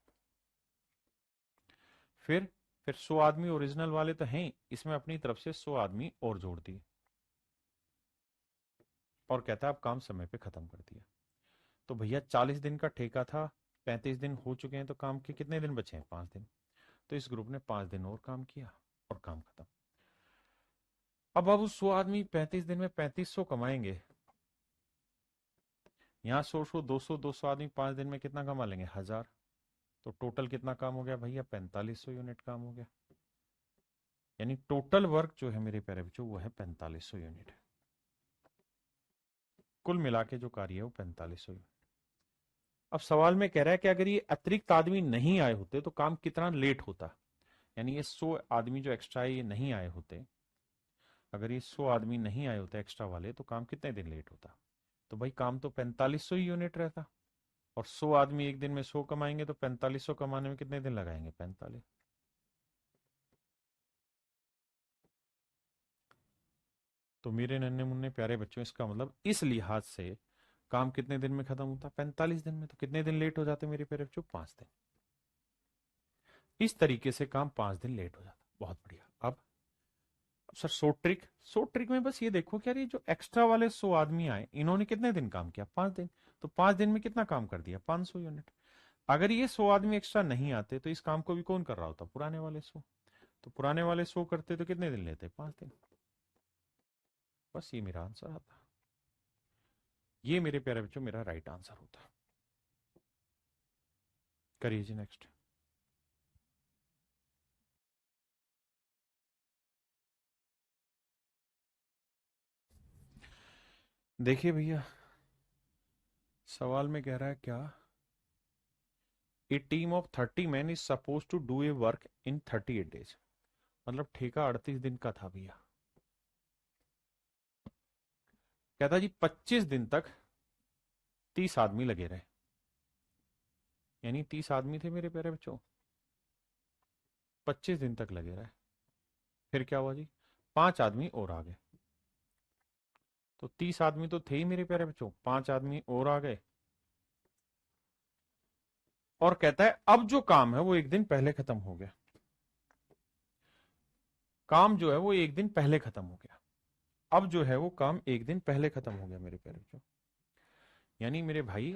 फिर फिर 100 आदमी ओरिजिनल वाले तो हैं, इसमें अपनी तरफ से 100 आदमी और जोड़ दिए और कहता है अब काम समय पे खत्म कर दिया। तो भैया 40 दिन का ठेका था, 35 दिन हो चुके हैं, तो काम के कितने दिन बचे हैं? 5 दिन। तो इस ग्रुप ने 5 दिन और काम किया और काम खत्म। अब 100 आदमी 35 दिन में 3500 कमाएंगे। यहाँ 100 200 आदमी 5 दिन में कितना कमा लेंगे? 1000। तो टोटल कितना काम हो गया भैया? 4500 यूनिट काम हो गया। यानी टोटल वर्क जो है मेरे प्यारे बच्चों वो है 4500 यूनिट। कुल मिला के जो कार्य है वो 4500 यूनिट। अब सवाल में कह रहा है कि अगर ये अतिरिक्त आदमी नहीं आए होते तो काम कितना लेट होता? यानी ये 100 आदमी जो एक्स्ट्रा है ये नहीं आए होते, अगर ये 100 आदमी नहीं आए होते एक्स्ट्रा वाले, तो काम कितने दिन लेट होता? तो भाई काम तो 4500 ही यूनिट रहता। और 100 आदमी एक दिन में 100 कमाएंगे तो 4500 कमाने में कितने दिन लगाएंगे? 45। तो मेरे नन्हे मुन्ने प्यारे बच्चों, इसका मतलब इस लिहाज से काम कितने दिन में खत्म होता? 45 दिन में। तो कितने दिन लेट हो जाते मेरे प्यारे बच्चों? 5 दिन। इस तरीके से काम 5 दिन लेट हो जाता। बहुत बढ़िया। अब सर सो ट्रिक में बस ये देखो कि यार ये जो एक्स्ट्रा वाले 100 आदमी आए इन्होंने कितने दिन काम किया? 5 दिन। तो 5 दिन में कितना काम कर दिया? 500 यूनिट। अगर ये 100 आदमी एक्स्ट्रा नहीं आते तो इस काम को भी कौन कर रहा होता? पुराने वाले 100। तो पुराने वाले 100 करते तो कितने दिन लेते? 5 दिन। बस ये मेरा आंसर आता। ये मेरे प्यारे बच्चों मेरा राइट आंसर होता। करिए जी नेक्स्ट। देखिए भैया, सवाल में कह रहा है क्या? A team of 30 man is suppose to do a work in 38 days. मतलब ठेका 38 दिन का था भैया। कहता जी 25 दिन तक 30 आदमी लगे रहे। यानी 30 आदमी थे मेरे प्यारे बच्चों, 25 दिन तक लगे रहे। फिर क्या हुआ जी? 5 आदमी और आ गए। तो 30 आदमी तो थे ही मेरे प्यारे बच्चों, 5 आदमी और आ गए। और कहता है अब जो काम है वो एक दिन पहले खत्म हो गया। काम जो है वो एक दिन पहले खत्म हो गया। अब जो है वो काम एक दिन पहले खत्म हो गया मेरे प्यारे बच्चों। यानी मेरे भाई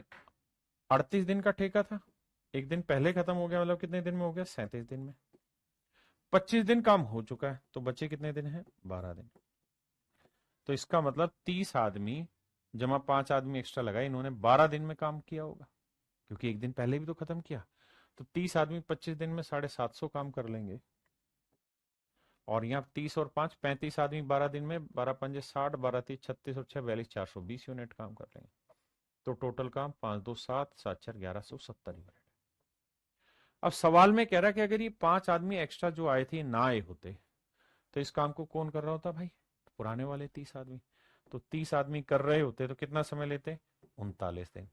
38 दिन का ठेका था, एक दिन पहले खत्म हो गया। मतलब कितने दिन में हो गया? 37 दिन में। 25 दिन काम हो चुका है, तो बचे कितने दिन है? 12 दिन। तो इसका मतलब 30 आदमी जमा 5 आदमी एक्स्ट्रा लगाए, इन्होंने 12 दिन में काम किया होगा, क्योंकि एक दिन पहले भी तो खत्म किया। तो 30 आदमी 25 दिन में 750 काम कर लेंगे। और यहाँ 30 और 5 35 आदमी 12 दिन में, 12 पंजे 60, 12 30 36 और 6 42 420 यूनिट काम कर लेंगे। तो टोटल काम 5 2 7 7 4 1170 यूनिट। अब सवाल में कह रहा है कि अगर ये 5 आदमी एक्स्ट्रा जो आए थे ना आए होते तो इस काम को कौन कर रहा होता भाई? पुराने वाले 30 आदमी। तो 30 आदमी कर रहे होते तो कितना समय लेते? 39 दिन।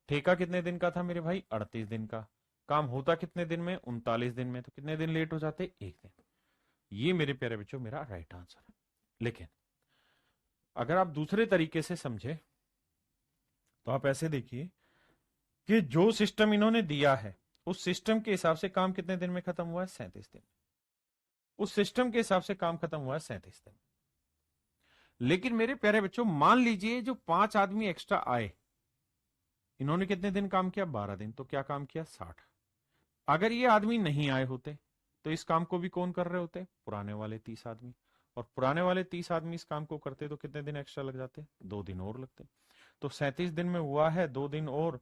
ठेका कितने दिन का था मेरे भाई? 38 दिन का। काम होता कितने दिन में? 39 दिन में। तो कितने दिन लेट हो जाते? एक दिन। ये मेरे प्यारे बच्चों मेरा राइट आंसर है। लेकिन अगर आप दूसरे तरीके से समझे तो आप ऐसे देखिए कि जो सिस्टम इन्होंने दिया है उस सिस्टम के हिसाब से काम कितने दिन में खत्म हुआ है? 37 दिन। उस सिस्टम के हिसाब से काम खत्म हुआ है 37 दिन। लेकिन मेरे प्यारे बच्चों, मान लीजिए जो 5 आदमी एक्स्ट्रा आए, इन्होंने कितने दिन काम किया? 12 दिन। तो क्या काम किया? 60। अगर ये आदमी नहीं आए होते तो इस काम को भी कौन कर रहे होते? पुराने वाले 30 आदमी। और पुराने वाले 30 आदमी इस काम को करते तो कितने दिन एक्स्ट्रा लग जाते? 2 दिन और लगते। तो 37 दिन में हुआ है 2 दिन और,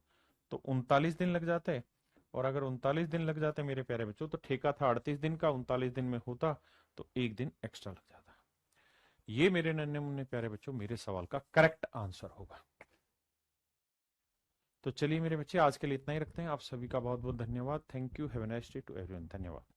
तो 39 दिन लग जाते। और अगर 39 दिन लग जाते मेरे प्यारे बच्चों, तो ठेका था 38 दिन का, 39 दिन में होता तो 1 दिन एक्स्ट्रा लग जाता। ये मेरे नन्हे मुन्ने प्यारे बच्चों मेरे सवाल का करेक्ट आंसर होगा। तो चलिए मेरे बच्चे, आज के लिए इतना ही रखते हैं। आप सभी का बहुत बहुत धन्यवाद। Thank you. Have a nice day to everyone. धन्यवाद।